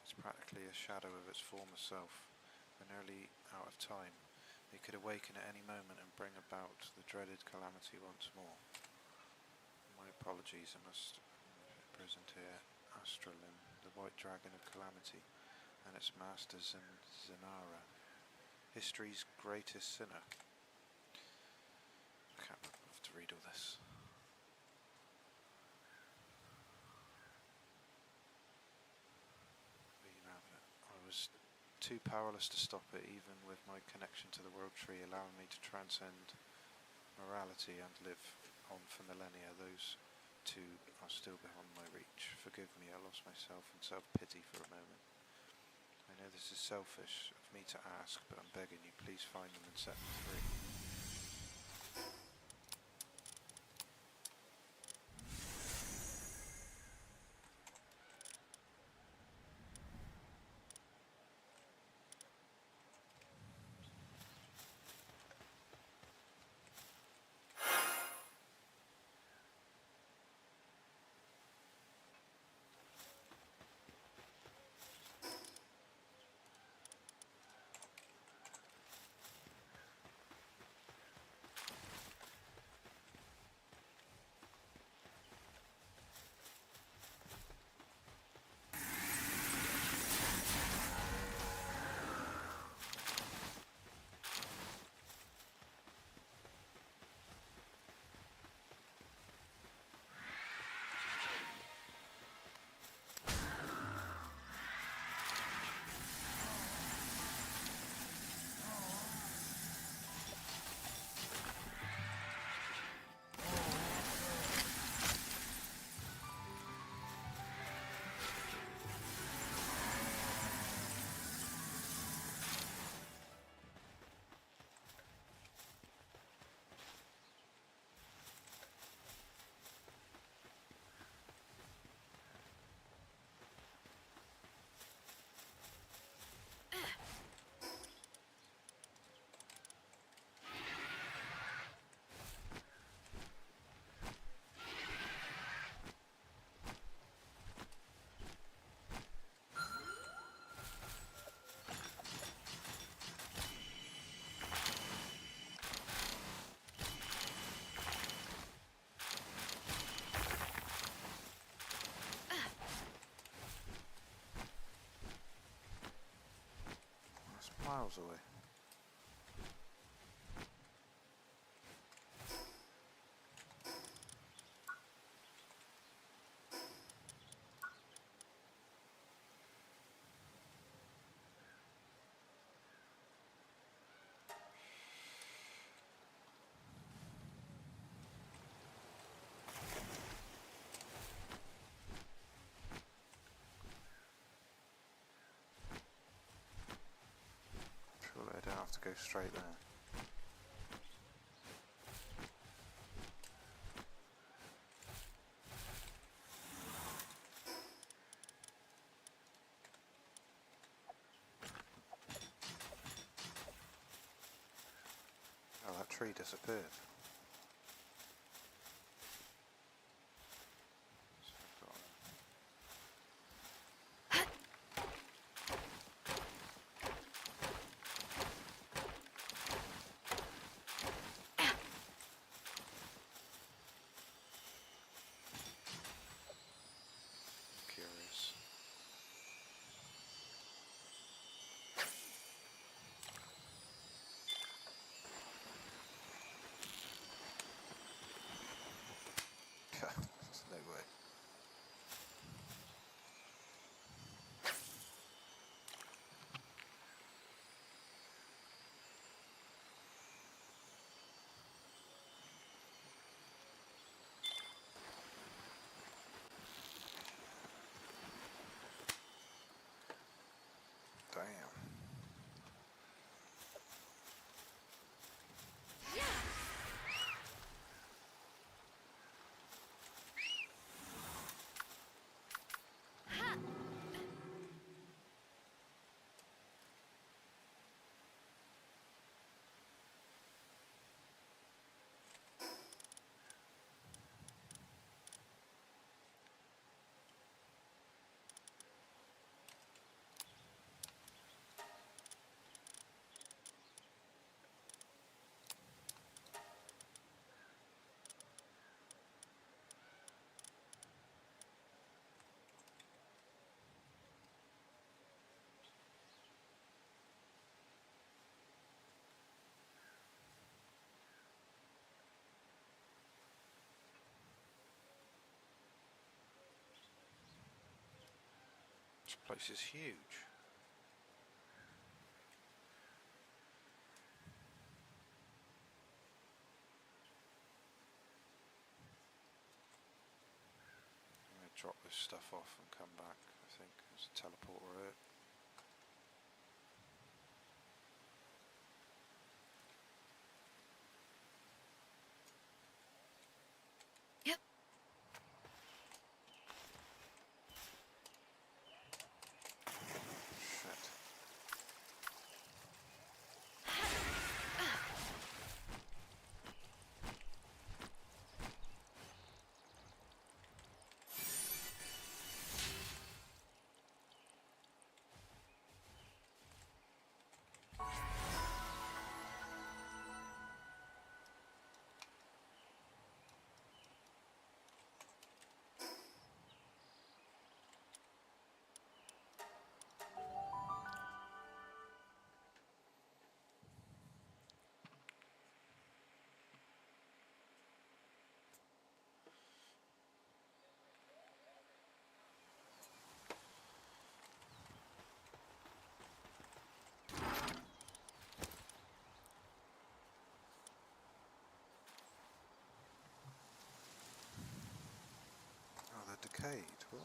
It's practically a shadow of its former self. We're nearly out of time. It could awaken at any moment and bring about the dreaded calamity once more. My apologies, I must present here Astralim, the white dragon of calamity, and its master Zenara, history's greatest sinner. can't have to read all this. But you have it. I was too powerless to stop it, even with my connection to the world tree allowing me to transcend morality and live on for millennia. Those two are still beyond my reach. Forgive me, I lost myself in self-pity for a moment. I know this is selfish of me to ask, but I'm begging you, please find them and set them free. That's miles away. Surely I don't have to go straight there. Oh, that tree disappeared. So I've got curious. This place is huge. I'm going to drop this stuff off and come back, I think. There's a teleporter here. Yep. Shit. Oh, they're decayed. What?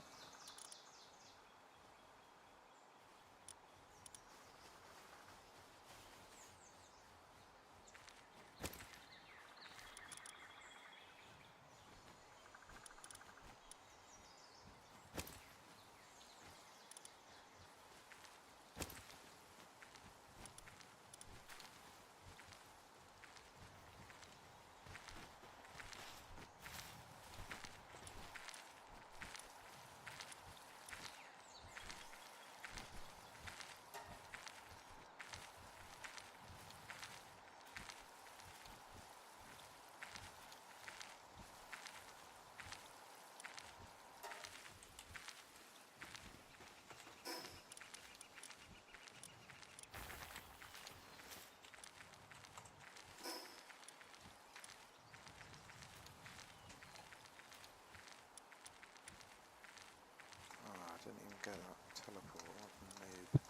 Oh, I didn't even get that teleport. What a noob.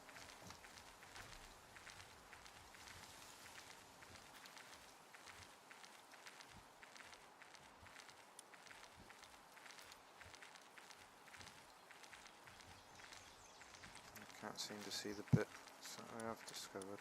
I can't seem to see the bits that I have discovered.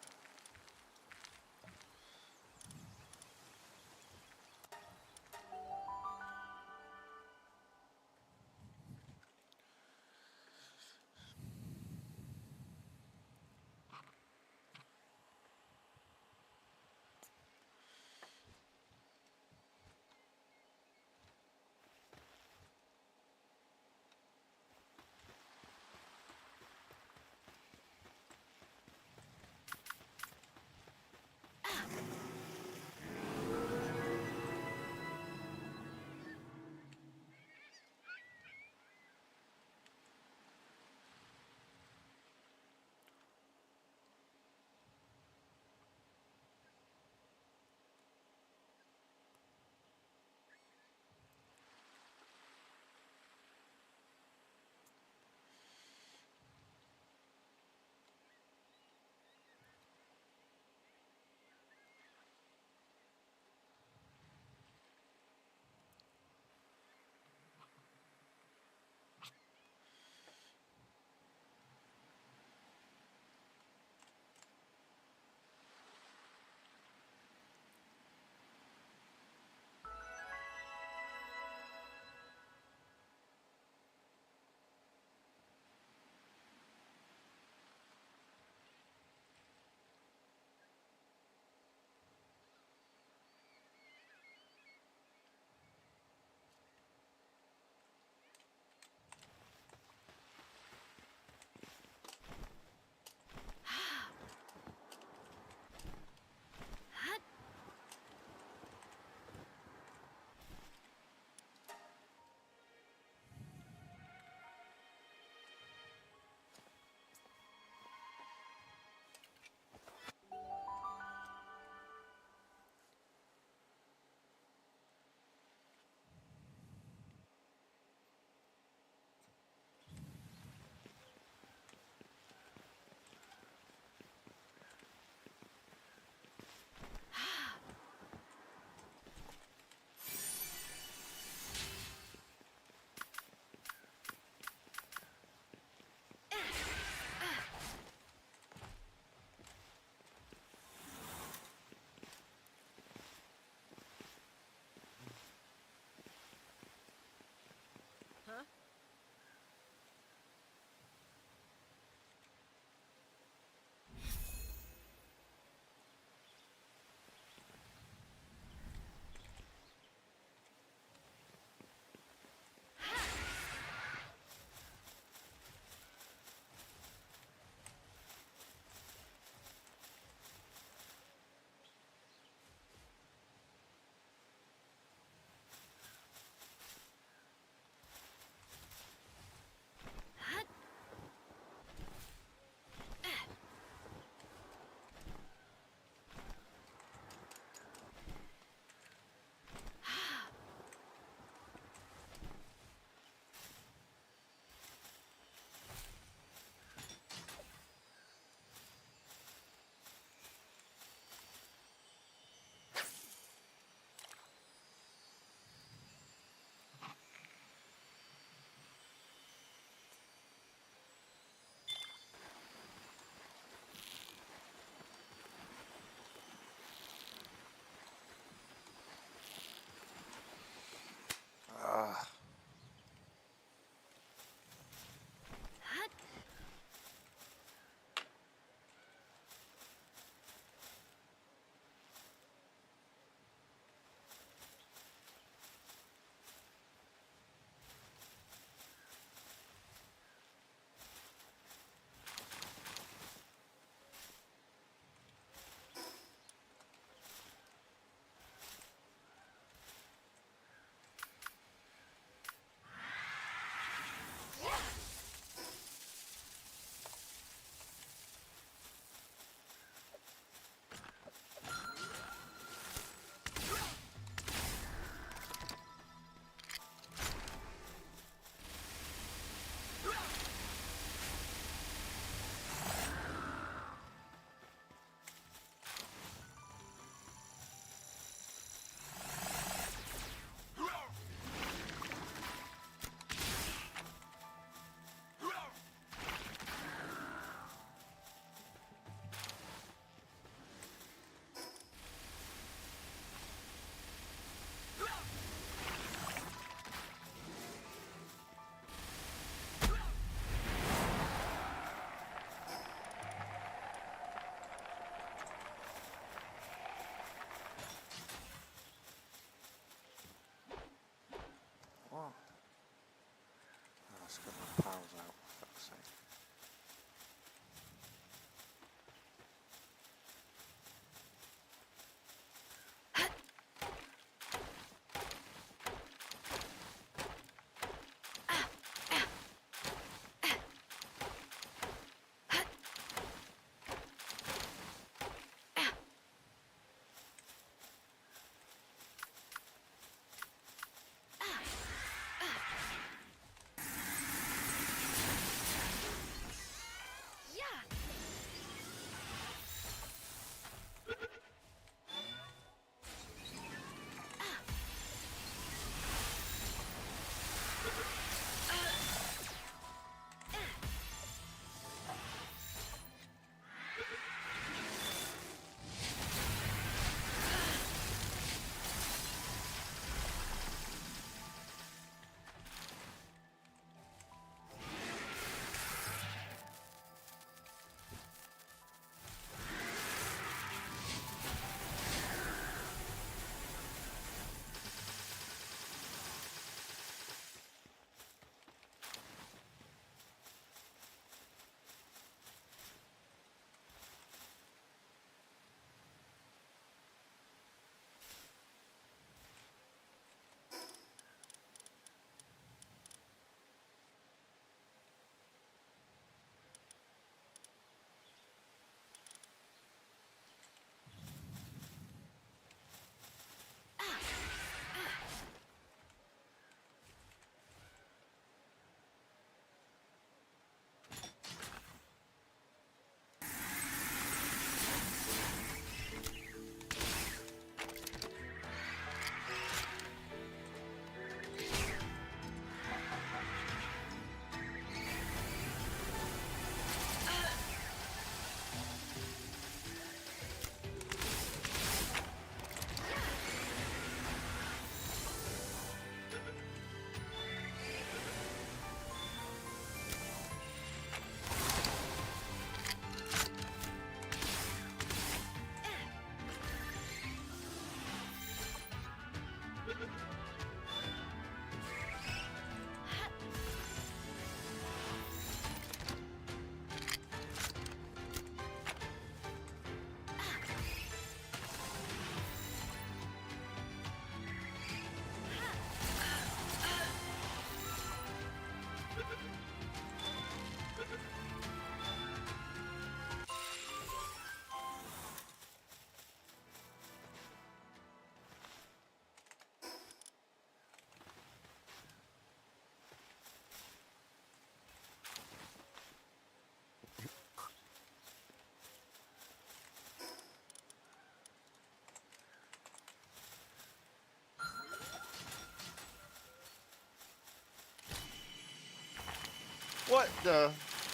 What the?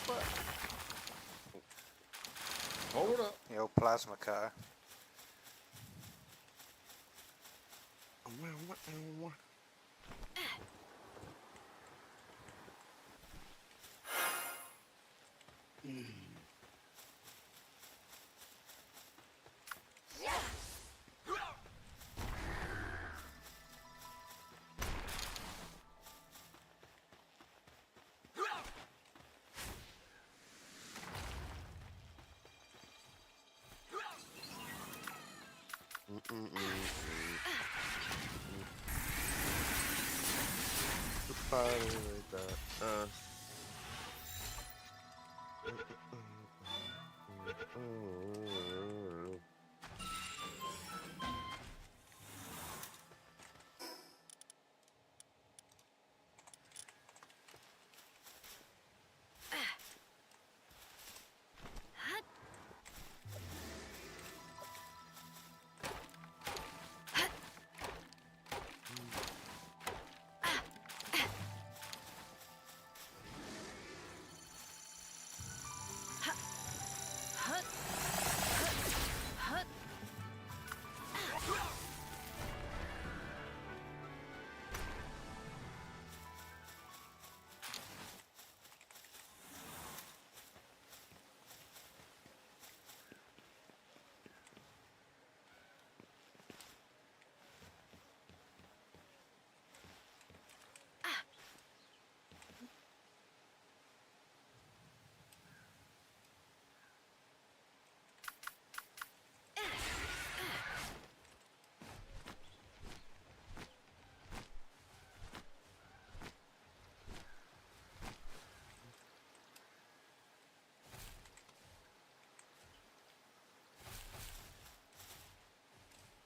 What? Hold up. The old plasma cutter.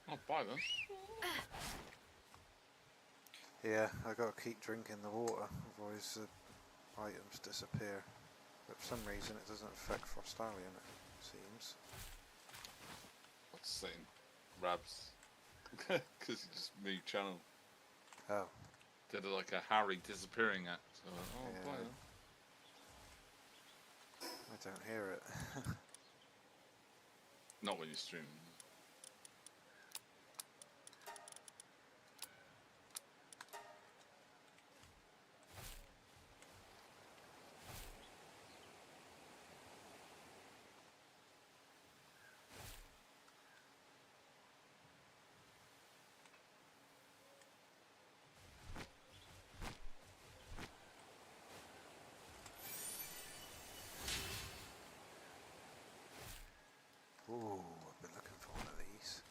I'll buy them. Yeah, I gotta keep drinking the water, otherwise the items disappear. But for some reason it doesn't affect Frostallion, it seems. What's saying? Rabs. Because he just moved channel. Oh, Did like a Harry disappearing act. So, I'll Yeah. buy them. I don't hear it. Not when you're streaming. Ooh, I've been looking for one of these.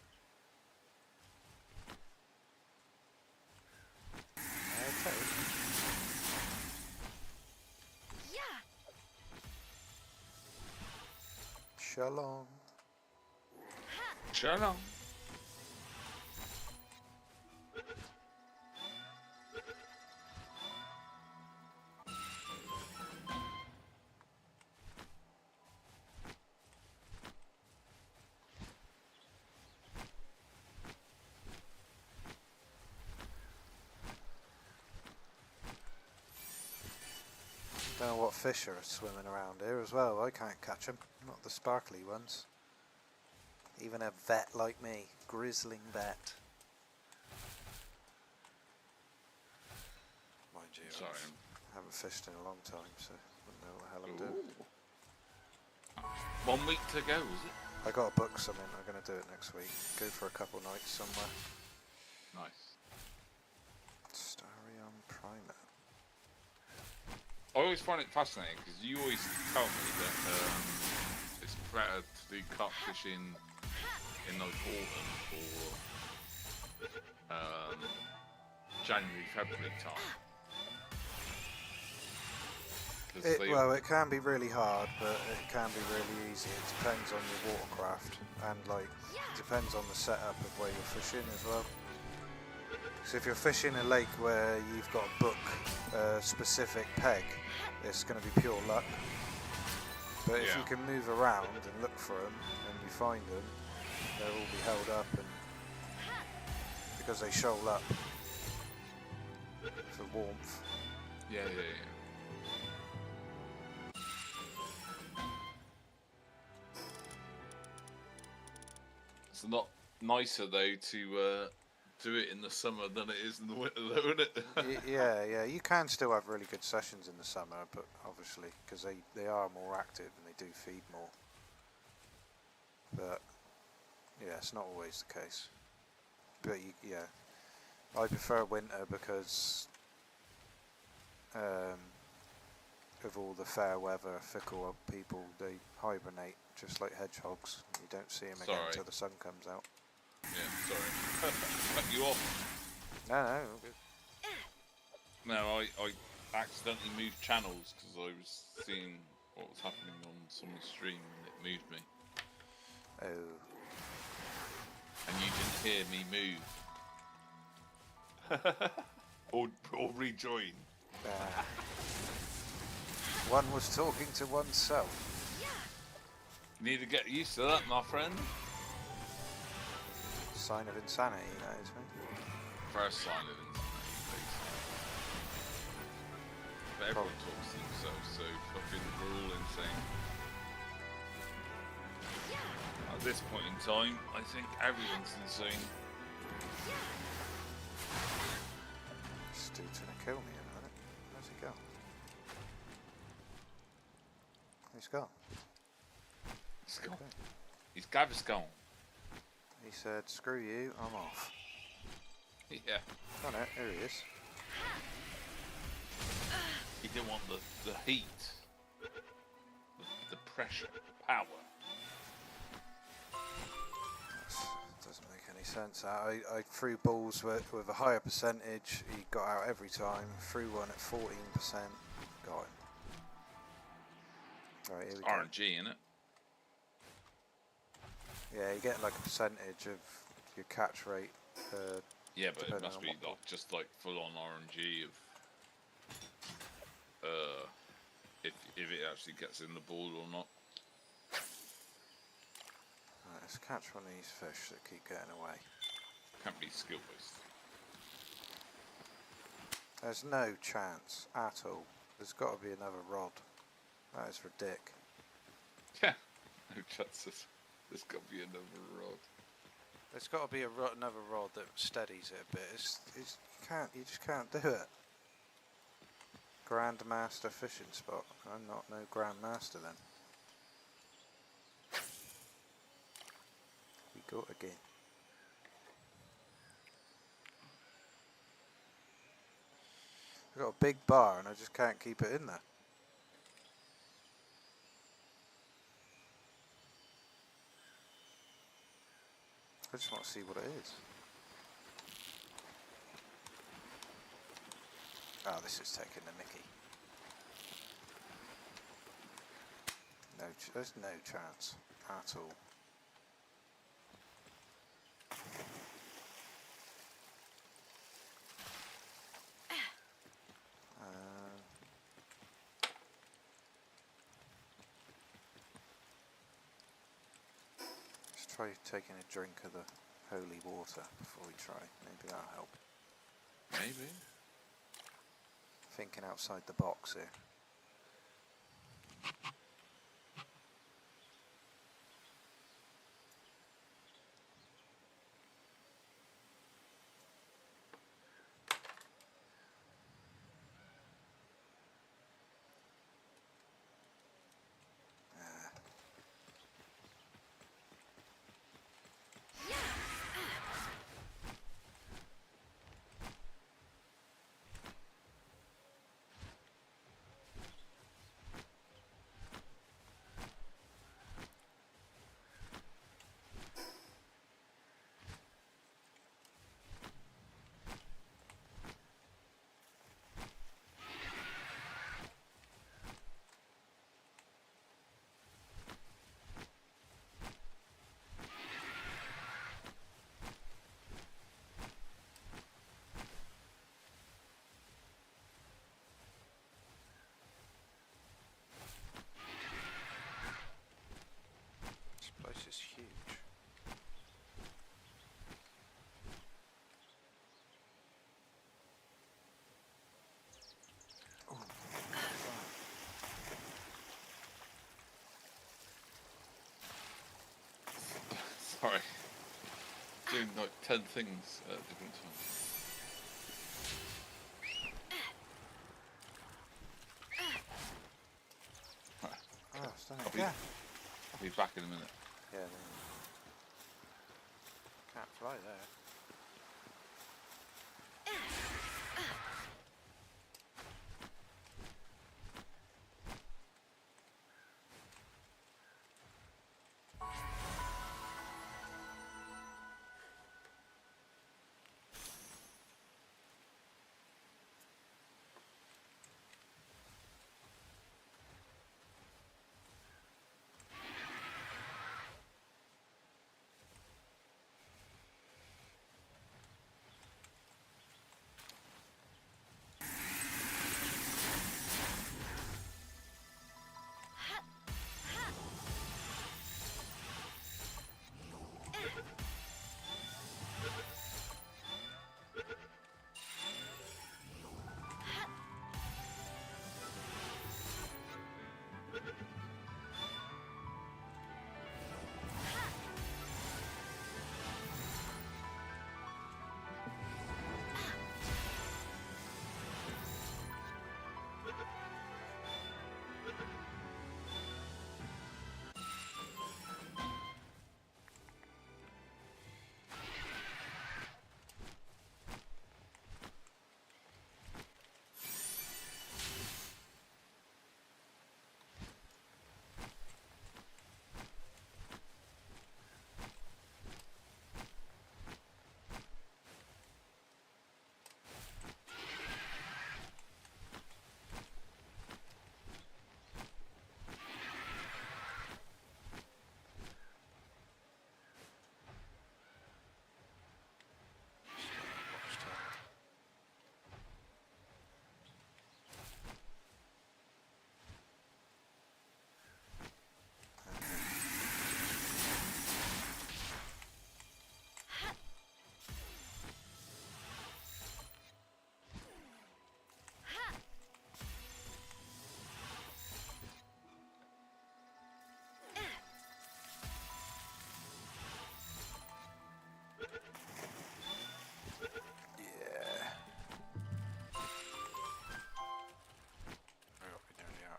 Okay. Yeah. Shalom. Shalom. Don't know what fish are swimming around here as well. I can't catch them. Not the sparkly ones. Even a vet like me. Grizzling vet. Mind you, Sorry. I haven't fished in a long time, so I wouldn't know what the hell I'm doing. Ooh. 1 week to go, is it? I got to book something. I'm going to do it next week. Go for a couple nights somewhere. Nice. Starion Primer. I always find it fascinating because you always tell me that it's better to do carp fishing in like autumn or January, February time. 'Cause Well, it can be really hard, but it can be really easy. It depends on your watercraft and like it depends on the setup of where you're fishing as well. So if you're fishing a lake where you've got to book a specific peg, it's going to be pure luck. But if Yeah. you can move around and look for them and you find them, they'll all be held up and because they shoal up for warmth. yeah. It's a lot nicer though to do it in the summer than it is in the winter, though, isn't it? Yeah. You can still have really good sessions in the summer, but obviously because they are more active and they do feed more. But yeah, it's not always the case. But yeah, I prefer winter because of all the fair weather, fickle people, they hibernate just like hedgehogs. You don't see them again Sorry. until the sun comes out. Yeah, sorry. Cut you off. No, all good. No, I accidentally moved channels because I was seeing what was happening on someone's stream and it moved me. Oh, And you didn't hear me move. or rejoin. one was talking to oneself. You need to get used to that, my friend. Sign of insanity, that is, mate. First sign of insanity, basically. But everyone talks to themselves, so fucking we're all insane. At this point in time, I think everyone's insane. This dude's gonna kill me in a minute. Where's he gone? He's gone. He's gone. He's Gaviscon. He said, screw you, I'm off. Yeah. Oh no, here he is. He didn't want the heat, the pressure, the power. Doesn't make any sense. I threw balls with a higher percentage. He got out every time. Threw one at 14%. Got him. Alright, here we go. RNG, innit? Yeah, you get like a percentage of your catch rate. Yeah, but it Depending must on be what ball. like just like full on RNG of if it actually gets in the ball or not. Right, let's catch one of these fish that keep getting away. Can't be skill based. There's no chance at all. There's got to be another rod. That is ridiculous. Yeah, no chances. There's got to be another rod. There's got to be another rod that steadies it a bit. You just can't do it. Grandmaster fishing spot. I'm not no Grandmaster then. We go again. I've got a big bar and I just can't keep it in there. I just want to see what it is. Oh, this is taking the mickey. No, there's no chance at all. Let's try taking a drink of the holy water before we try. Maybe that'll help. Maybe. Thinking outside the box here. 10 things at different times. Right, Oh, it's done it I'll be- again. I'll be back in a minute. Yeah, can't fly there.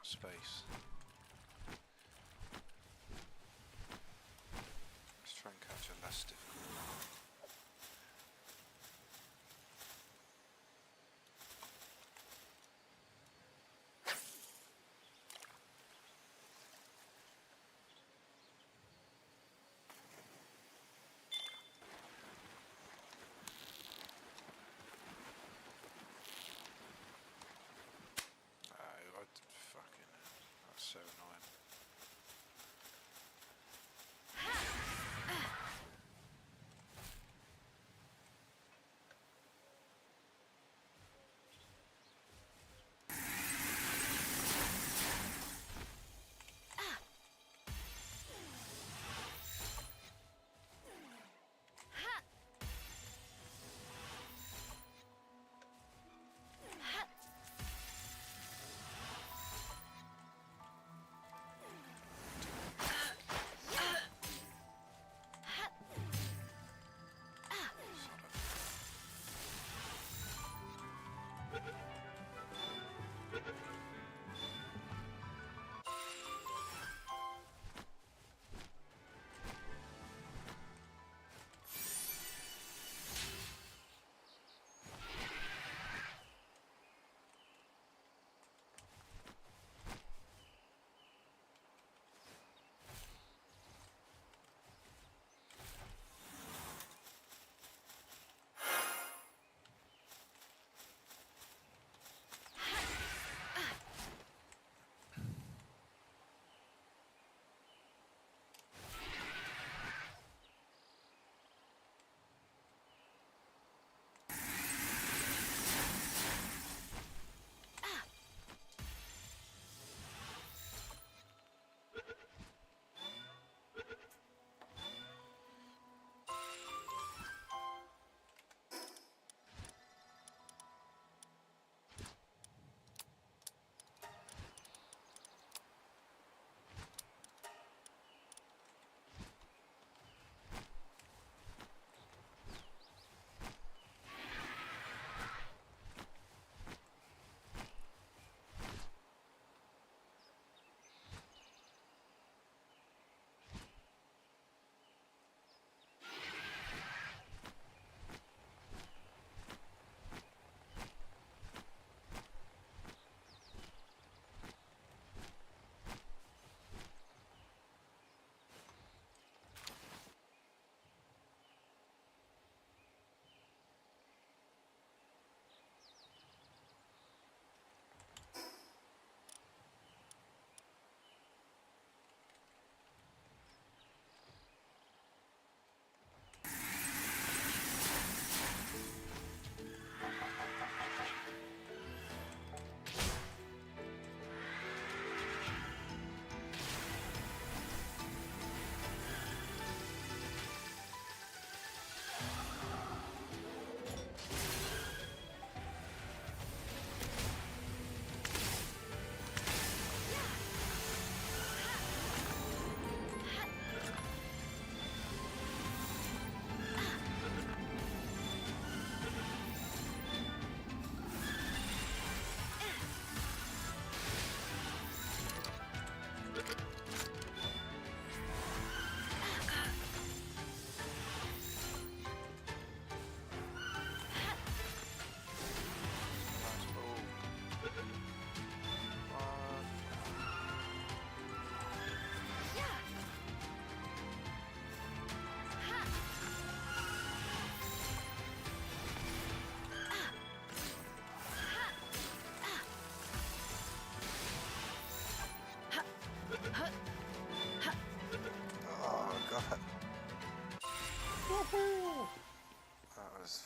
Space. Let's try and catch a less difficult one. Fucking. That's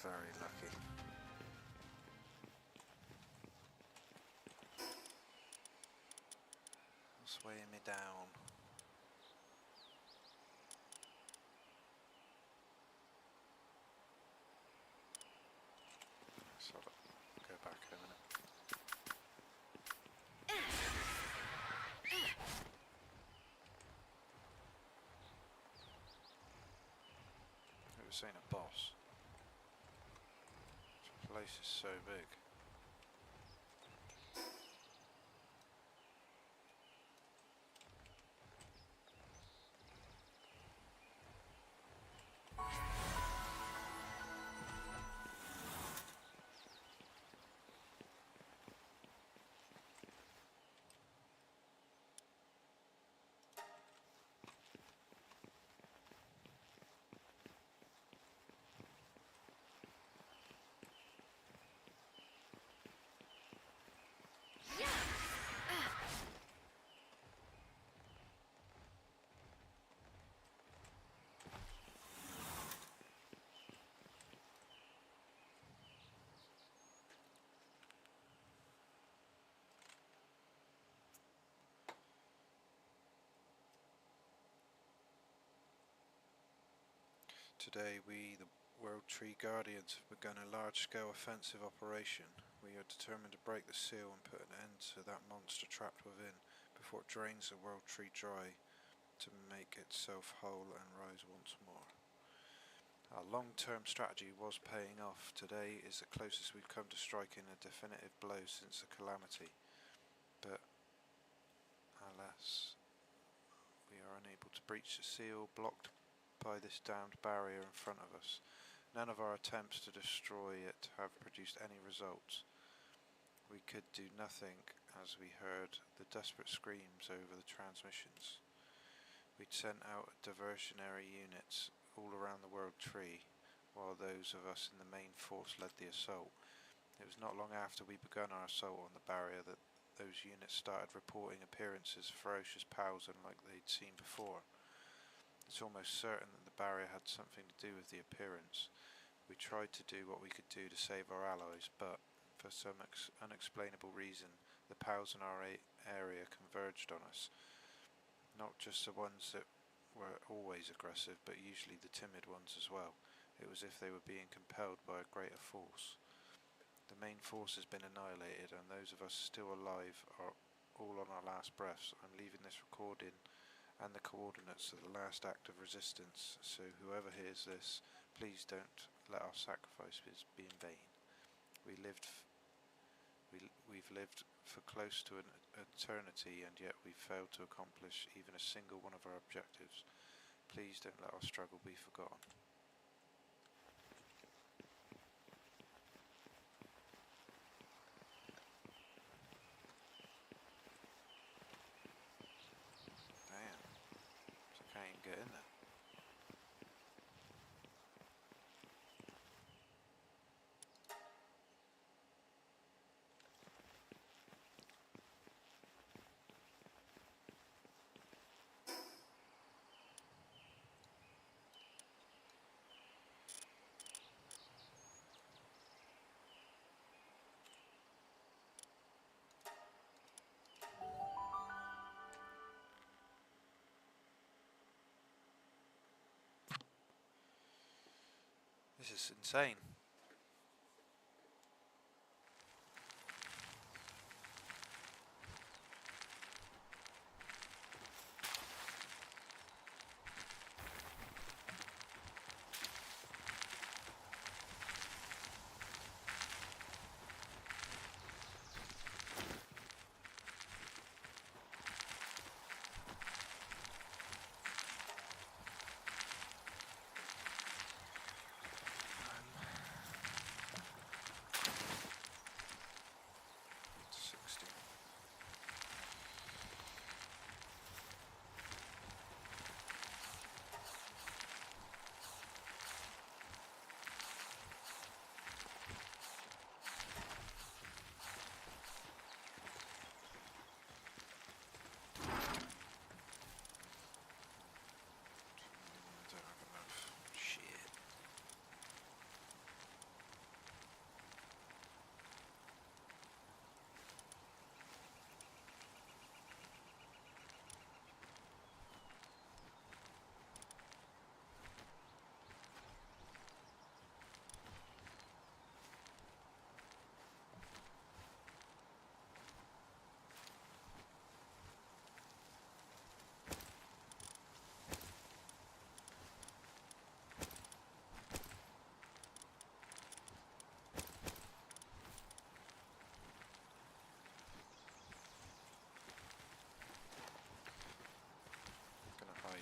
very lucky. What's weighing me down? So I'll go back in a minute. It was saying a boss. This place is so big. Today we, the World Tree Guardians, have begun a large-scale offensive operation. We are determined to break the seal and put an end to that monster trapped within before it drains the World Tree dry to make itself whole and rise once more. Our long-term strategy was paying off. Today is the closest we've come to striking a definitive blow since the calamity. But, alas, we are unable to breach the seal, blocked by this damned barrier in front of us. None of our attempts to destroy it have produced any results. We could do nothing as we heard the desperate screams over the transmissions. We'd sent out diversionary units all around the World Tree, while those of us in the main force led the assault. It was not long after we begun our assault on the barrier that those units started reporting appearances of ferocious pals unlike they'd seen before. It's almost certain that the barrier had something to do with the appearance. We tried to do what we could do to save our allies, but for some unexplainable reason, the pals in our area converged on us. Not just the ones that were always aggressive, but usually the timid ones as well. It was as if they were being compelled by a greater force. The main force has been annihilated, and those of us still alive are all on our last breaths. I'm leaving this recording and the coordinates of the last act of resistance, so whoever hears this, please don't let our sacrifice be in vain. We've lived for close to an eternity, and yet we've failed to accomplish even a single one of our objectives. Please don't let our struggle be forgotten. Damn. So I can't even get in there. This is insane.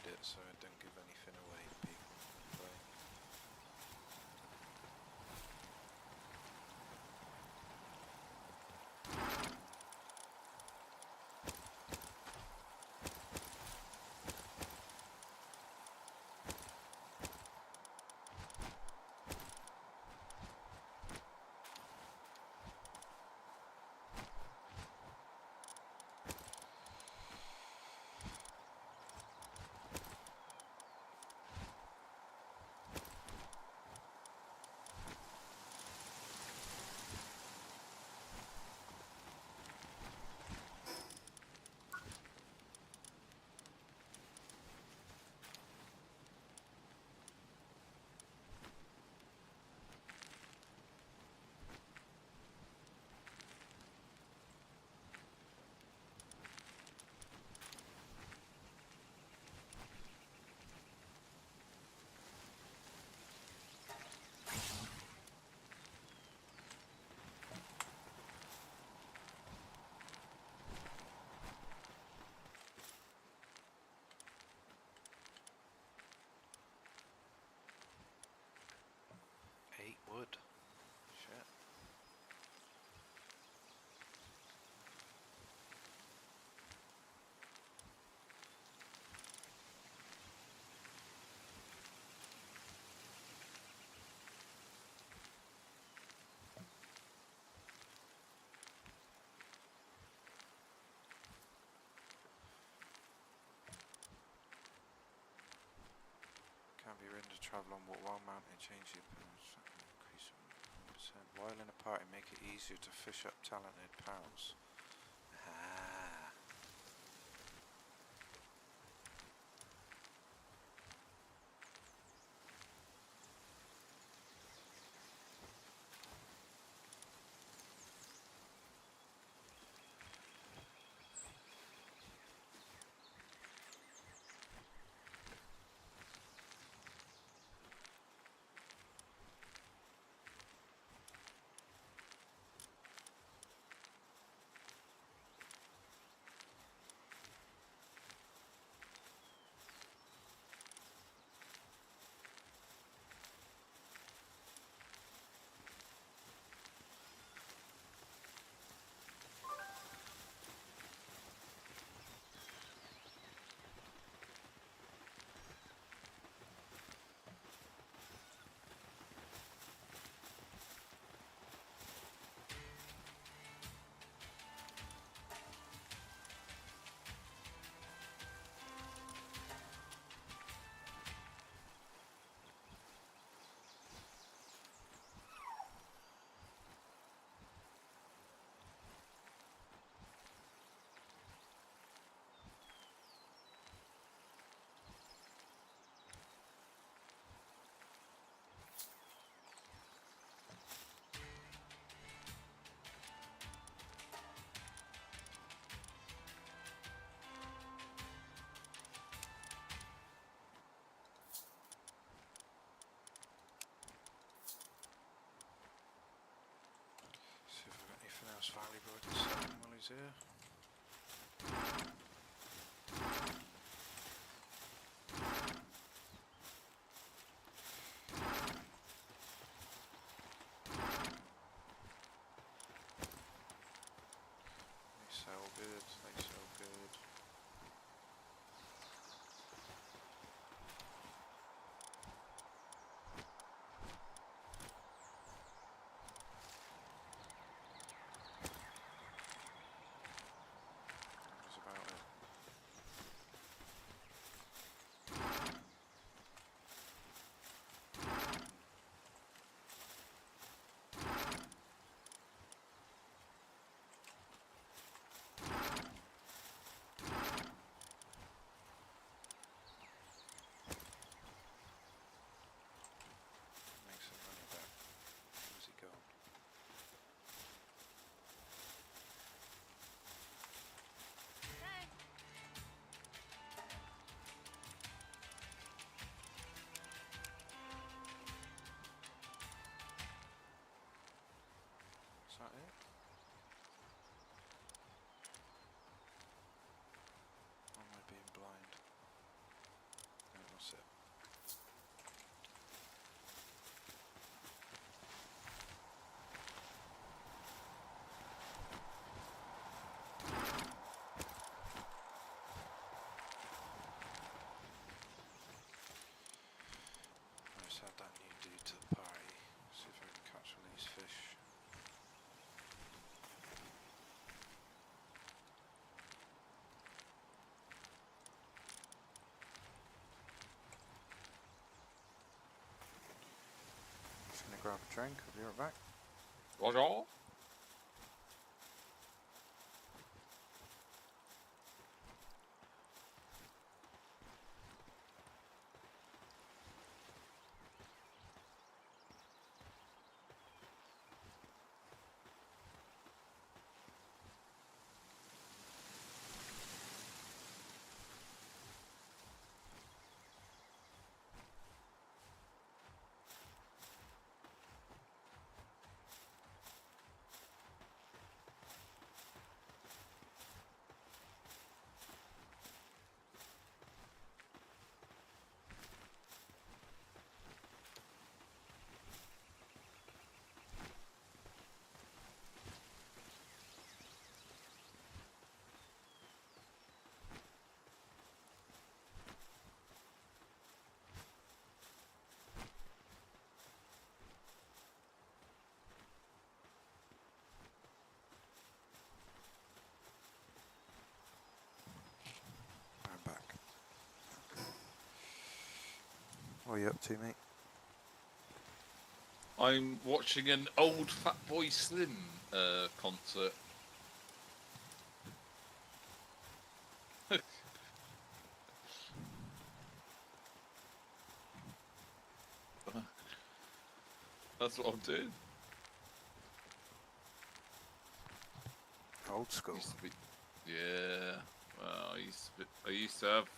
it so I don't give anything away to people who play. Wood. Shit. Can be ridden to travel on what while mounted, change the appearance, increase 1%. While in a party, make it easier to fish up talented pals. Ah. See if we've got anything else valuable I can sell him while he's here. They sell good, they sell good. That was about it. grab a drink. I'll be right back. Roger. I'm back. What are you up to, mate? I'm watching an old Fatboy Slim concert. That's what I'm doing. Old school. Used to be, yeah. Well, I used to have.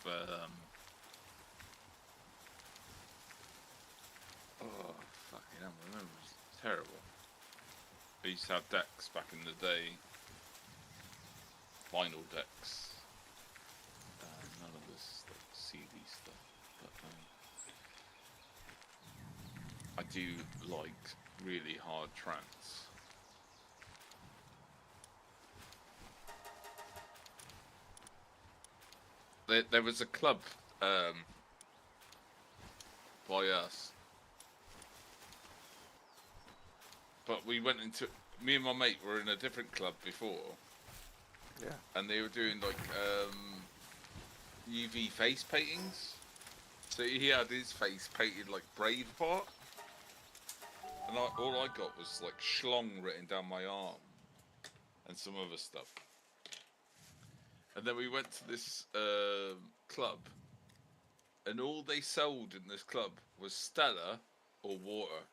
Oh, fucking hell, my memory's terrible. I used to have decks back in the day. Vinyl decks. None of this like CD stuff. But I do like really hard trance. There was a club by us, but we went into. Me and my mate were in a different club before, Yeah. and they were doing like UV face paintings. So he had his face painted like Braveheart, and all I got was like schlong written down my arm, and some other stuff. And then we went to this club, and all they sold in this club was Stella or water.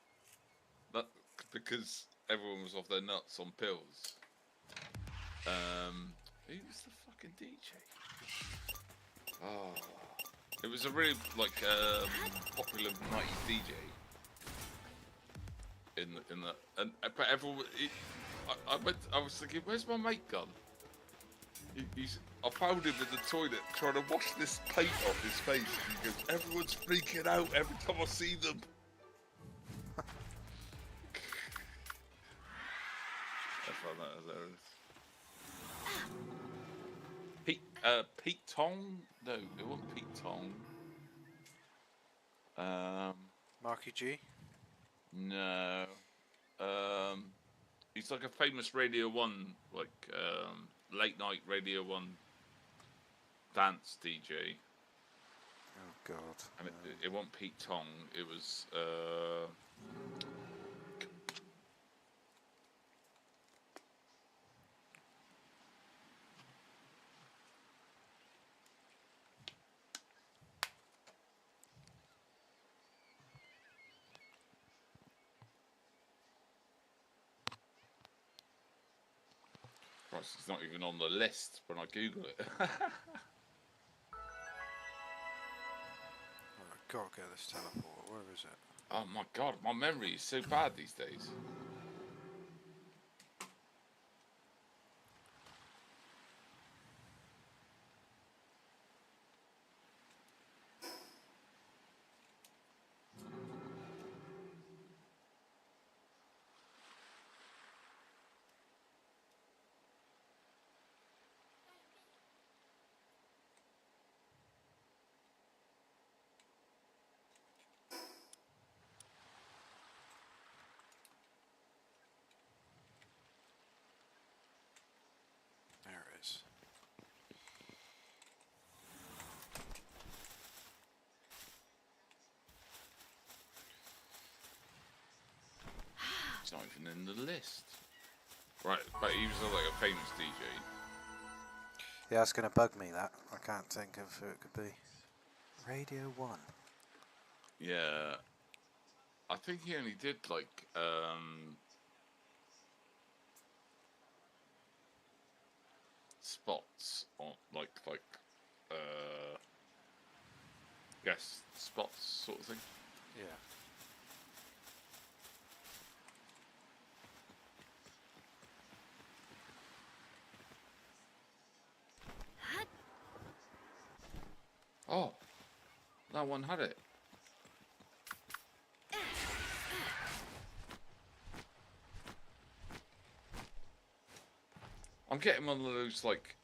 That because everyone was off their nuts on pills. Who's the fucking DJ? Oh, it was a really like popular 90s DJ. In the and but everyone, I was thinking, where's my mate gone? I found him in the toilet trying to wash this paint off his face. And he goes, everyone's freaking out every time I see them. I found that hilarious. Pete Tong? No, it wasn't Pete Tong. Marky G? No. He's like a famous Radio 1, like, late night Radio 1 dance DJ. Oh, God. And it wasn't Pete Tong, it was, Christ, it's not even on the list when I Google it. Oh, I've got to get this teleport. Where is it? Oh my god, my memory is so bad these days. He's not even in the list. Right, but he was like a famous DJ. Yeah, it's going to bug me that. I can't think of who it could be. Radio 1. Yeah. I think he only did like spots on like guest spots sort of thing. Yeah. Oh, that one had it. I'm getting one of those like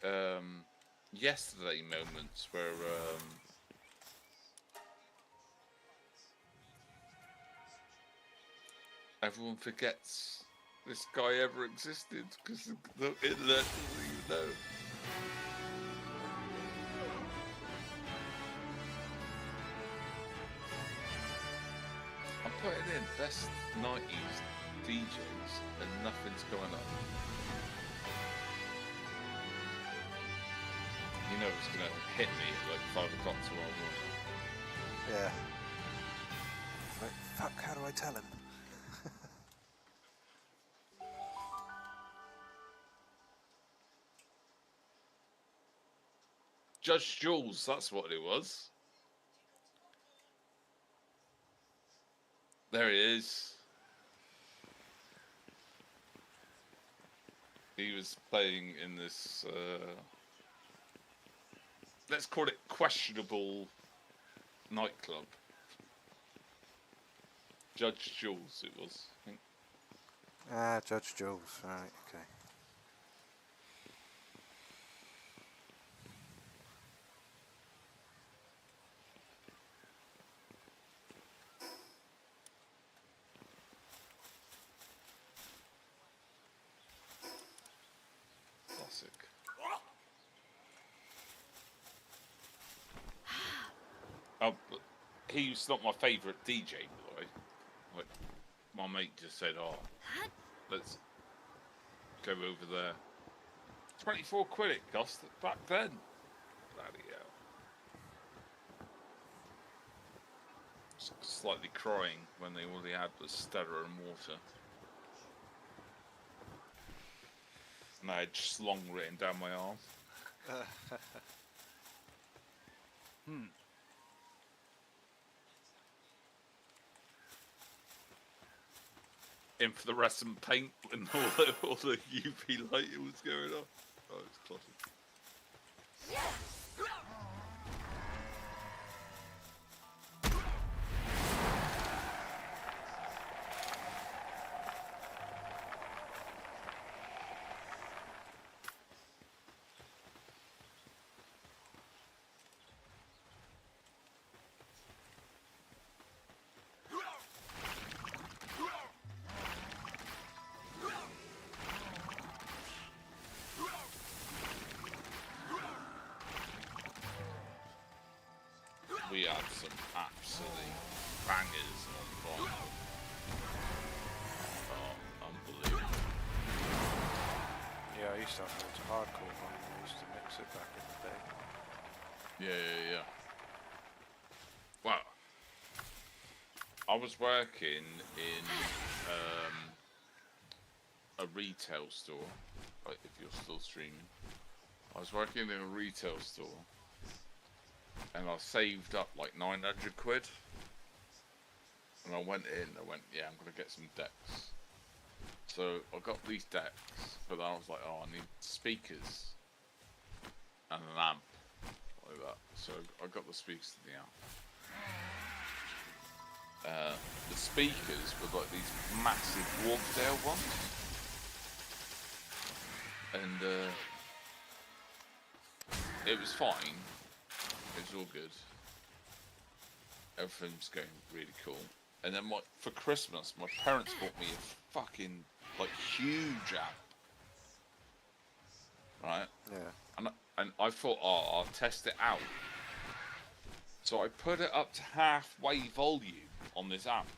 yesterday moments where everyone forgets this guy ever existed because the internet doesn't even know. I'm putting in best 90s DJs and nothing's going up. You know it's gonna hit me at like 5 o'clock tomorrow morning. Yeah. Like, fuck, how do I tell him? Judge Jules, that's what it was. There he is. He was playing in this, let's call it questionable nightclub. Judge Jules, it was, I think. Ah, Judge Jules. Right, okay. Classic. Oh, but he's not my favourite DJ, by the way. Like, my mate just said, oh, let's go over there. 24 quid it cost back then. Bloody hell. Slightly crying when they all they had was Stella and water. And I had slong written down my arm. In for the rest and paint and all the UV lighting was going on. Oh, it's classic. We had some absolute bangers on vinyl. Oh, unbelievable. Yeah, I used to have loads of hardcore vinyl. I used to mix it back in the day. Yeah. Well, I was working in a retail store, like if you're still streaming. I was working in a retail store and I saved up like 900 quid. And I went, yeah, I'm gonna get some decks. So I got these decks, but then I was like, oh, I need speakers and an amp, like that. So I got the speakers to the amp. The speakers were like these massive Wharfdale ones. And it was fine. It was all good. Everything's going really cool. And then for Christmas, my parents bought me a fucking like huge amp. Right? Yeah. And I thought, oh, I'll test it out. So I put it up to halfway volume on this amp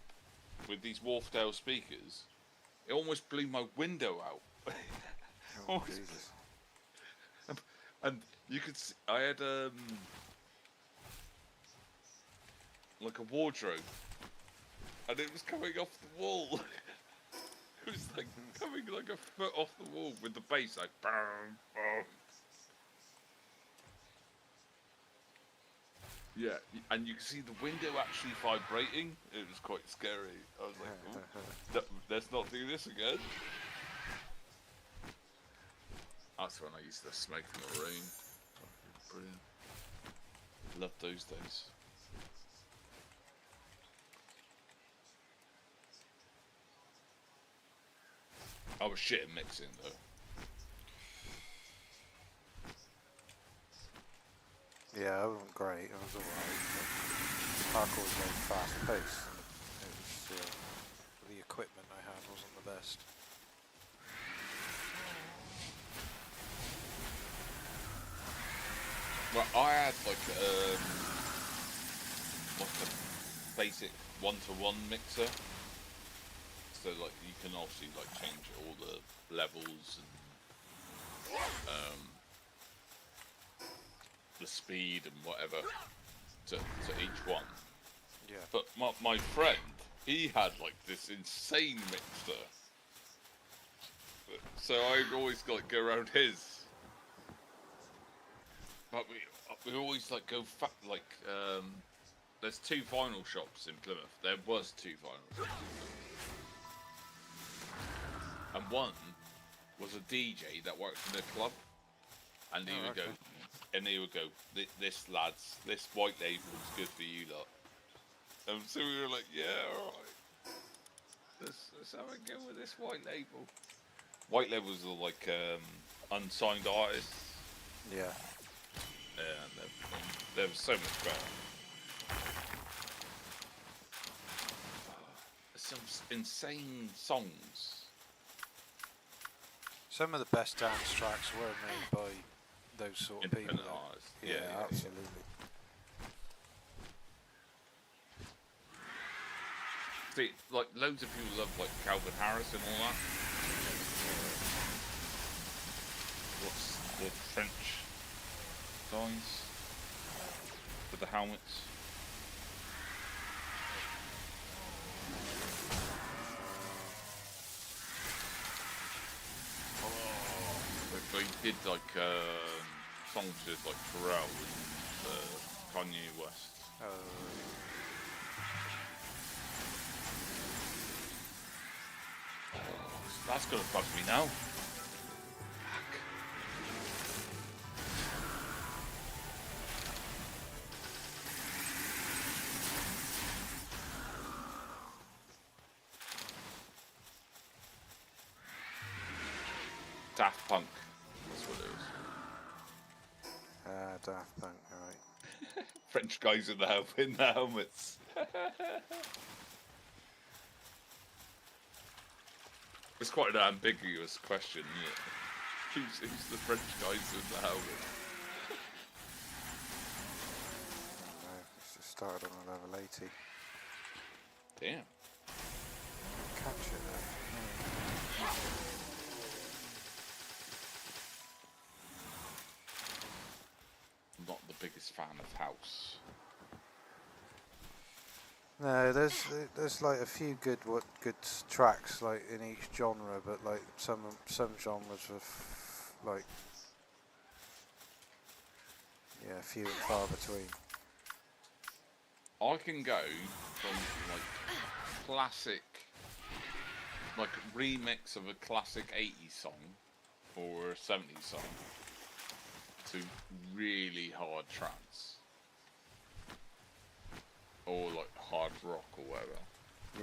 with these Wharfdale speakers. It almost blew my window out. Oh, Almost- Jesus. And you could see, I had like a wardrobe, and it was coming off the wall. It was like coming like a foot off the wall with the bass like boom, boom. Yeah, and you can see the window actually vibrating. It was quite scary. I was like, "Ooh, let's not do this again." That's when I used to smoke in the room. Brilliant. Love those days. I was shit at mixing though. Yeah, I wasn't great. I was alright. Parkour was very fast paced. It was, the equipment I had wasn't the best. Well, I had like a basic one-to-one mixer. So like you can obviously like change all the levels and the speed and whatever to each one. Yeah. But my friend, he had like this insane mixer. So I'd always like go around his. But we always like go there's two vinyl shops in Plymouth. There was two vinyl shops in Plymouth. And one was a DJ that worked in a club. And he would go, this lads, this white label's good for you lot. And so we were like, yeah, alright. Let's have a go with this white label. White labels are like unsigned artists. Yeah. Yeah, they're so much better. Some insane songs. Some of the best dance tracks were made by those sort of people. Independent though. artists. Yeah, absolutely. See, like loads of people love like Calvin Harris and all that. What's the French guys with the helmets? They did like songs with like Pharrell and Kanye West. That's gonna bug me now. Daft Punk. That's what it is. Daft Punk, alright. French guys in the helmets. It's quite an ambiguous question, isn't it? Who's the French guys in the helmet? I don't know. It's just started on a level 80. Damn. Catch it though. I'm not the biggest fan of house. No, there's like a few good tracks like in each genre, but like some genres are like few and far between. I can go from like classic, like remix of a classic 80s song or a 70s song to really hard trance or like hard rock or whatever.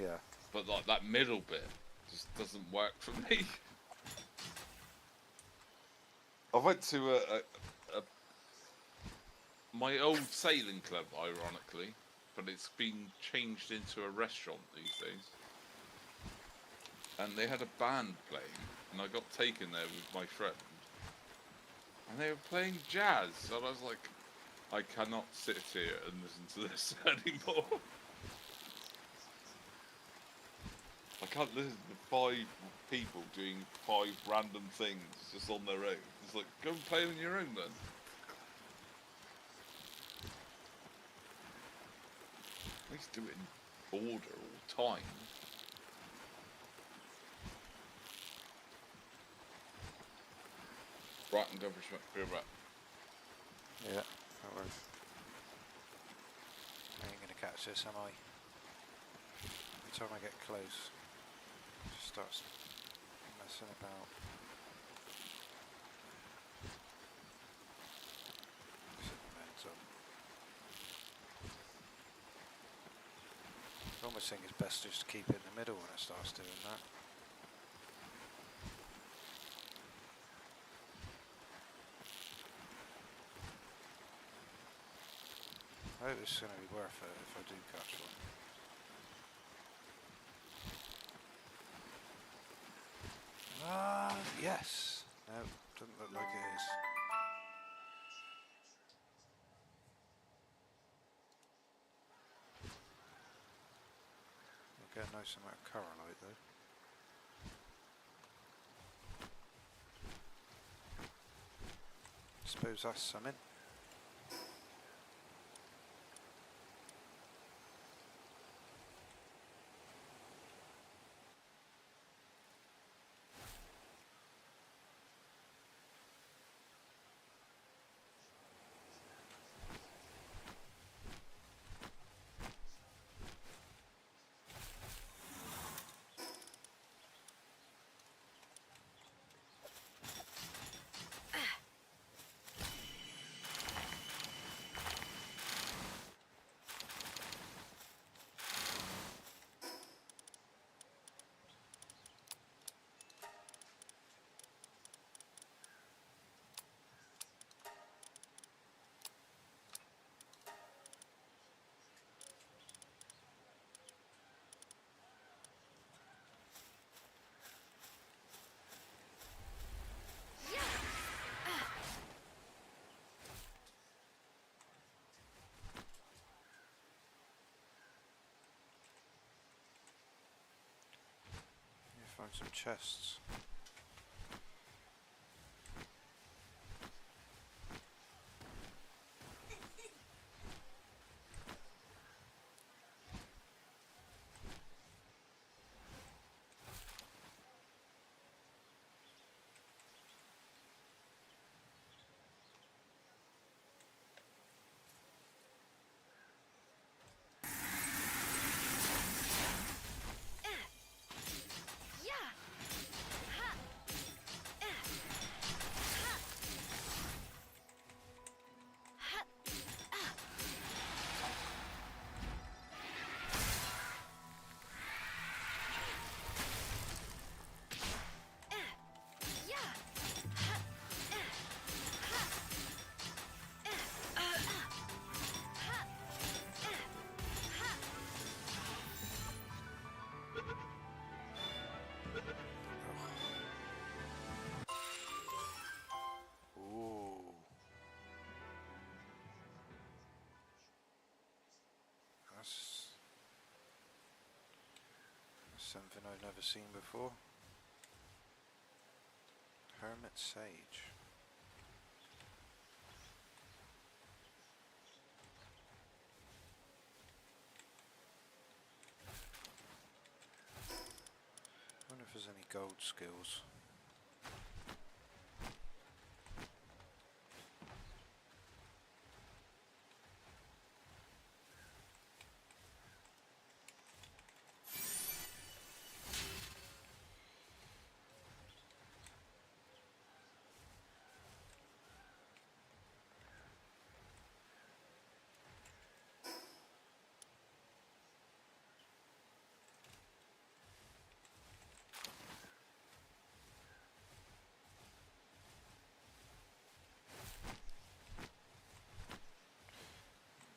Yeah. But like that middle bit just doesn't work for me. I went to my old sailing club, ironically, but it's been changed into a restaurant these days. And they had a band playing, and I got taken there with my friend. And they were playing jazz, and I was like, I cannot sit here and listen to this anymore. I can't listen to 5 people doing 5 random things just on their own. It's like, go and play on your own then. At least do it in order all time. Right, I'm going for a smoke. Be right back. Yeah, that works. I ain't gonna catch this, am I? Every time I get close, it just starts messing about. It's mental. I almost think it's best just to keep it in the middle when it starts doing that. I hope this is going to be worth it if I do catch one. Ah, yes. No, doesn't look like it is. I'll get a nice amount of corallite though. Suppose that's something. Find some chests. Ooh. That's something I've never seen before. Hermit Sage. I wonder if there's any gold skills.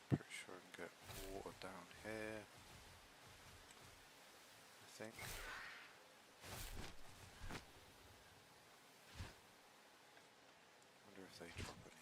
Pretty sure I can get water down here. I think. Wonder if they drop any.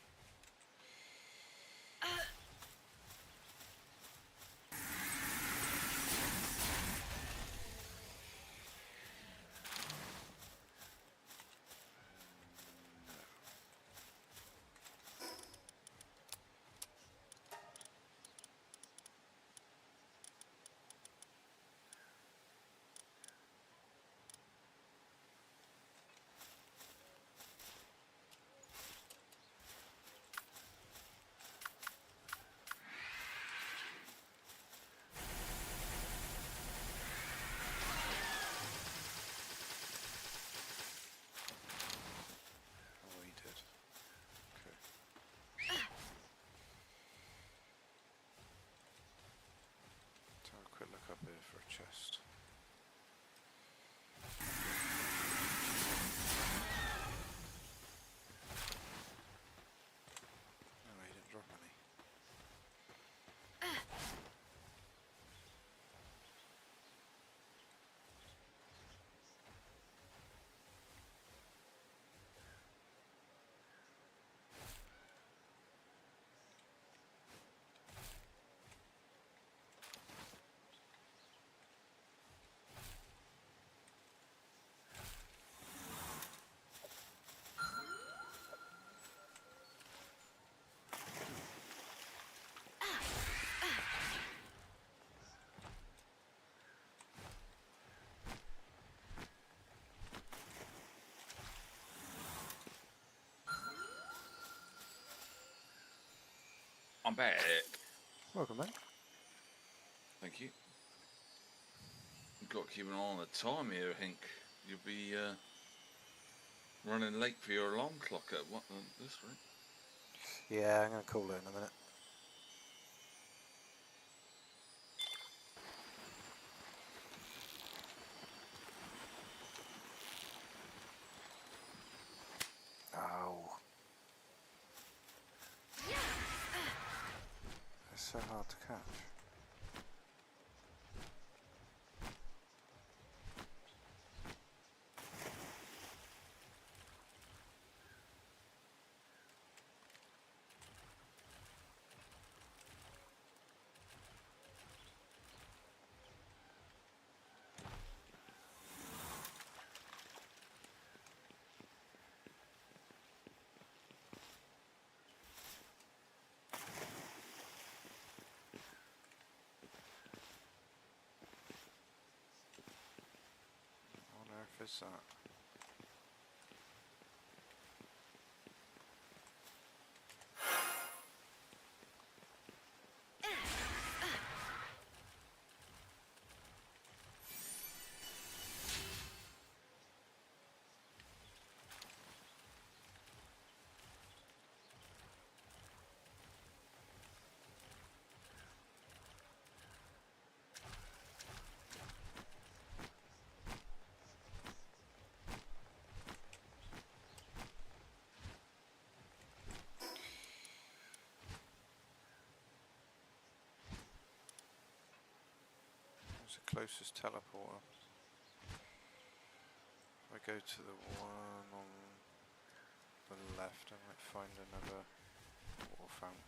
for a chest. Oh, he didn't drop any. I'm back. Welcome back. Thank you. You've got to keep an eye on the time here, Hank. You'll be running late for your alarm clock at what this rate. Yeah, I'm going to call it in a minute. Oh. It's so hard to catch. What on earth is that? What's the closest teleporter? If I go to the one on the left, I might find another water fountain.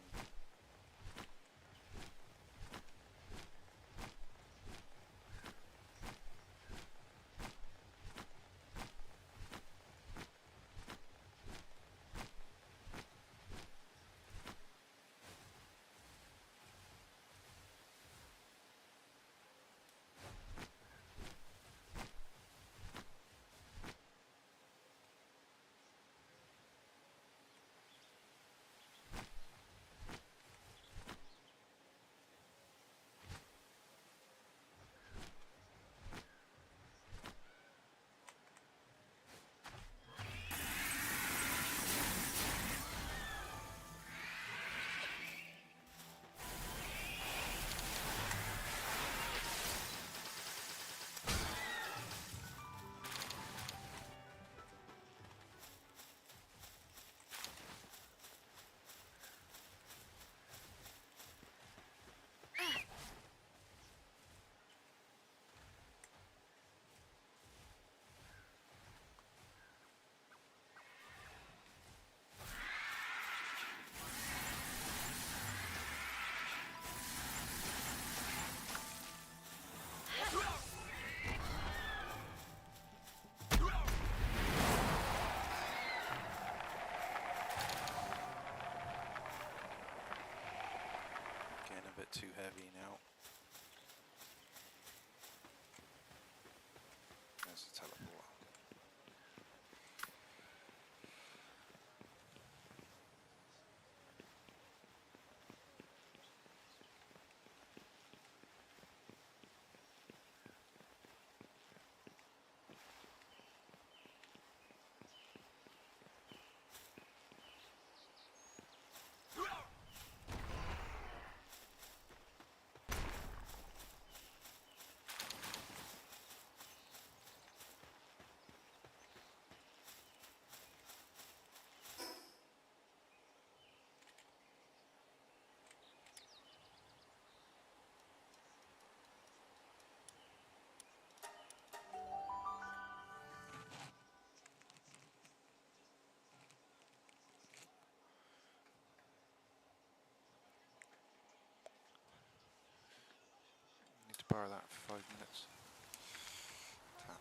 Getting a bit too heavy now. There's the teleporter. borrow that for 5 minutes. Tap.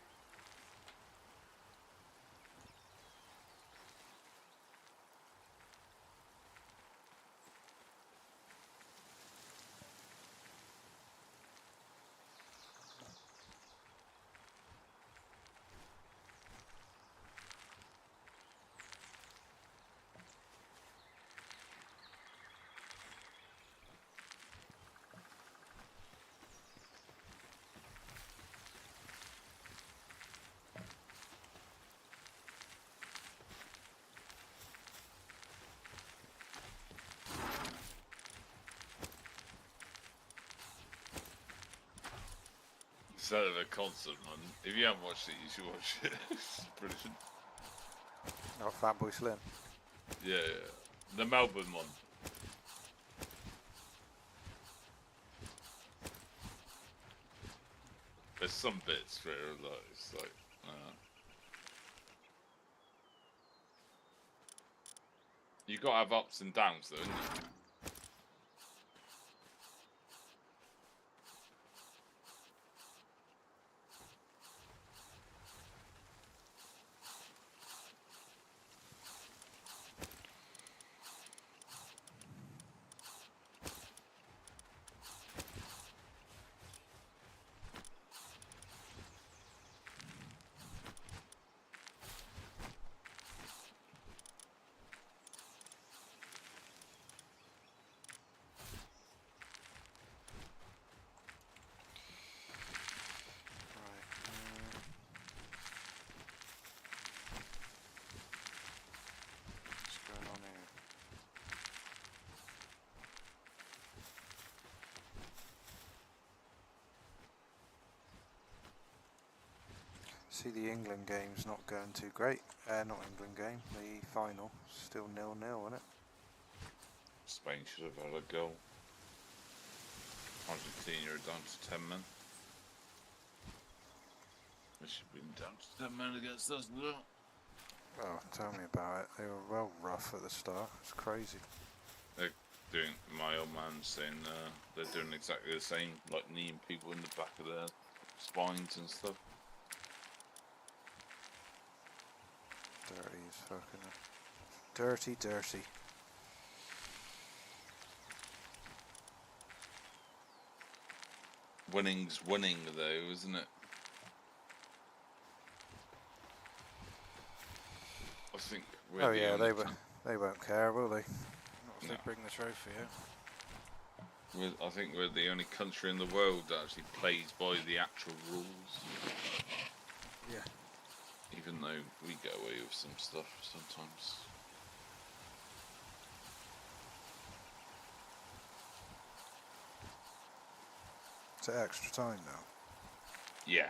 Instead of a concert, man. If you haven't watched it, you should watch it. It's brilliant. Not Fatboy Slim. Yeah, yeah. The Melbourne one. There's some bits where it's like, you gotta have ups and downs though, innit? Right. What's going on here? See, the England game's not going too great. Not England game, the final. Still 0-0, isn't it? Spain should have had a goal. Argentina are down to 10 men. They should have been down to 10 men against us as well. Oh, tell me about it. They were well rough at the start. It's crazy. They're doing, my old man saying they're doing exactly the same, like kneeing people in the back of their spines and stuff. Dirty as fucking. Dirty, dirty. Winning's winning though, isn't it? I think we're Oh the yeah, only they won't care, will they? Not if No. they bring the trophy here. I think we're the only country in the world that actually plays by the actual rules. Yeah. Even though we get away with some stuff sometimes. It's extra time now. Yeah.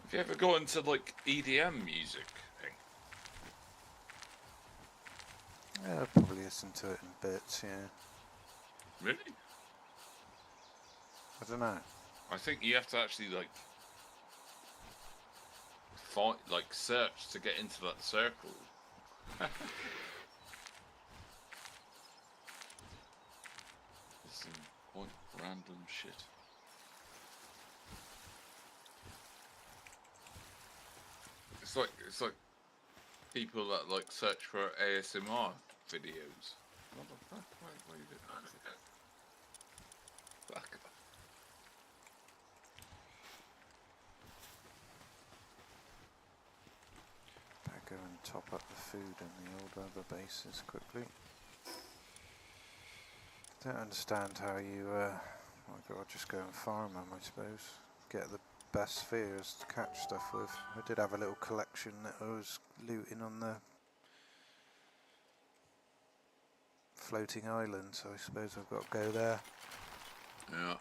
Have you ever got into like EDM music thing? Yeah, I'll probably listen to it in bits, yeah. Really? I don't know. I think you have to actually like fight, like search to get into that circle. It's some quite random shit. It's like people that like search for ASMR videos. What the fuck? Why you doing that? Fuck off. Better go and top up the food in the old other bases quickly. Don't understand how you, I'll just go and farm them, I suppose. Get the best spheres to catch stuff with. I did have a little collection that I was looting on the floating island, so I suppose I've got to go there. Yeah.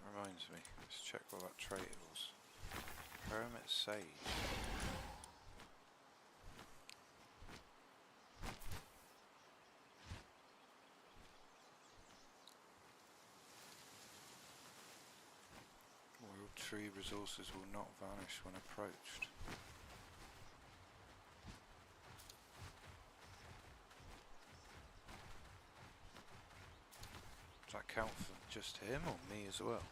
That reminds me, let's check what that trait was. Hermit Sage. World tree resources will not vanish when approached. Does that count for just him or me as well?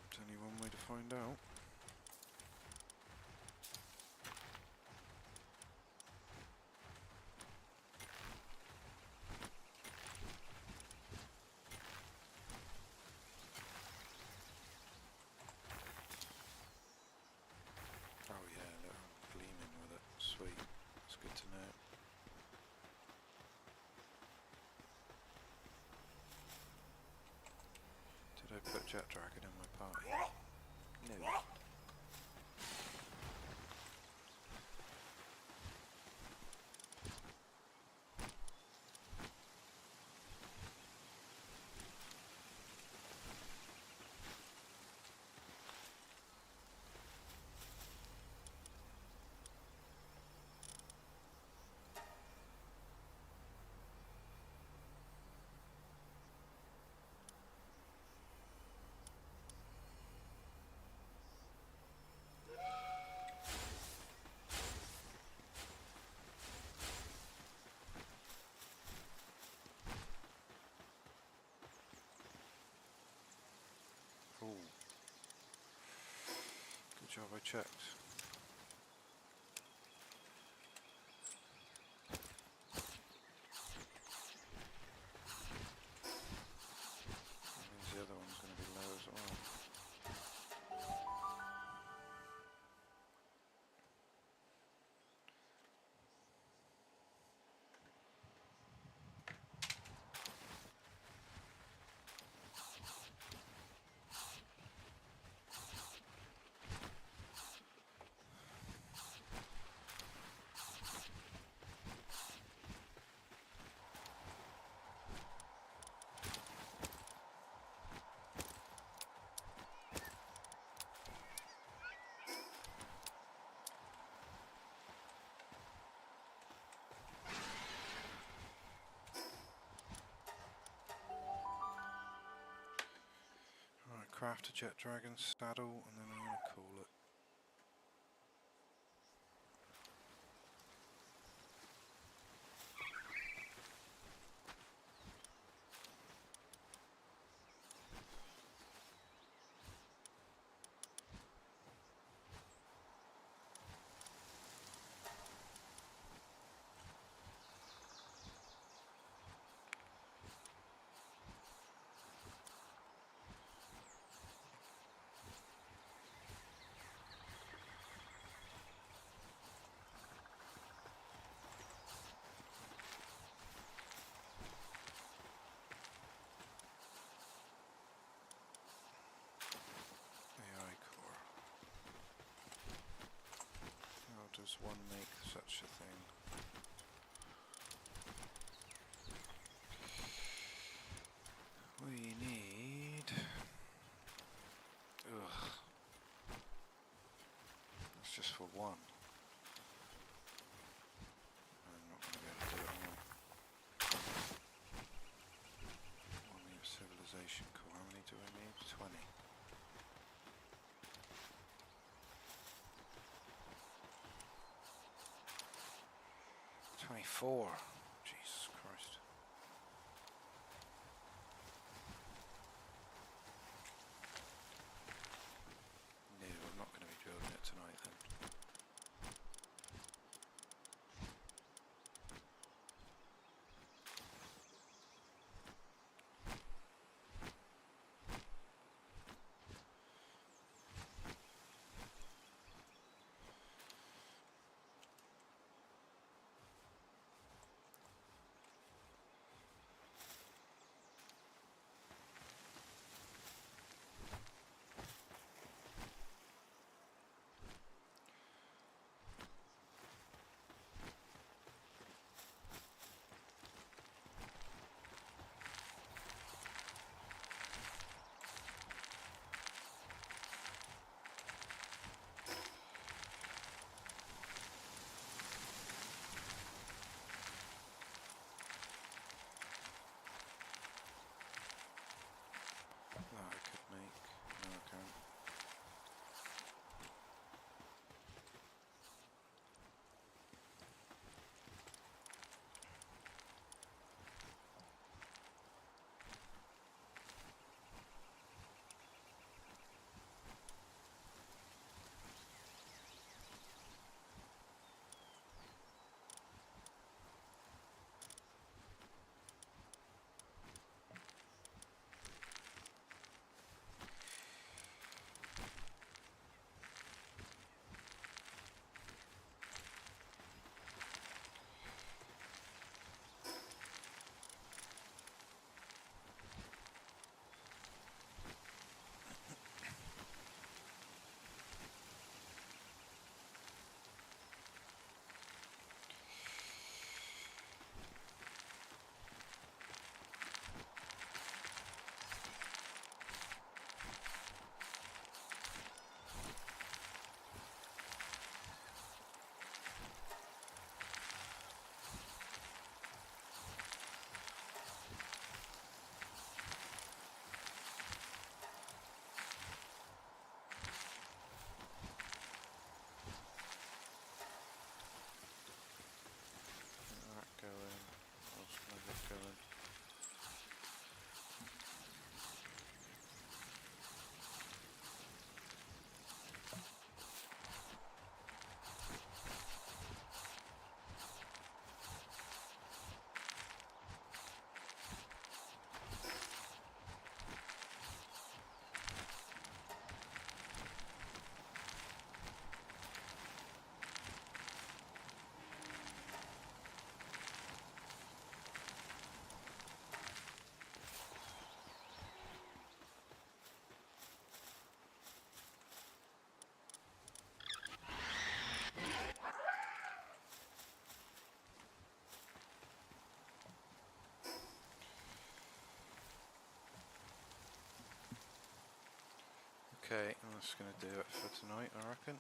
There's only one way to find out. Oh yeah, look, I'm gleaming with it. Sweet. It's good to know. Did I put Jet Dragon in my party? No. Ooh. Good job I checked. That means the other one's going to be low as well. craft a jet dragon saddle and then I'm going to call it. AI core. How does one make such a thing? We need... Ugh. That's just for one. I'm not going to be able to do it, am I? One need a civilization core. How many do I need? 20. 24. Jesus Christ. No, I'm not going to be building it tonight then. That I could make. No, I can't. That going. What else can I get going? Okay, that's going to do it for tonight, I reckon.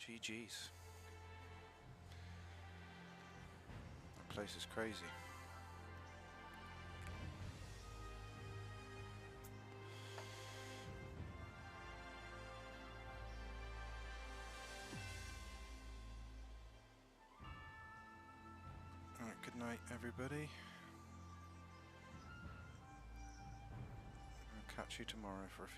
GG's. That place is crazy. Alright, good night everybody. I'll catch you tomorrow for a few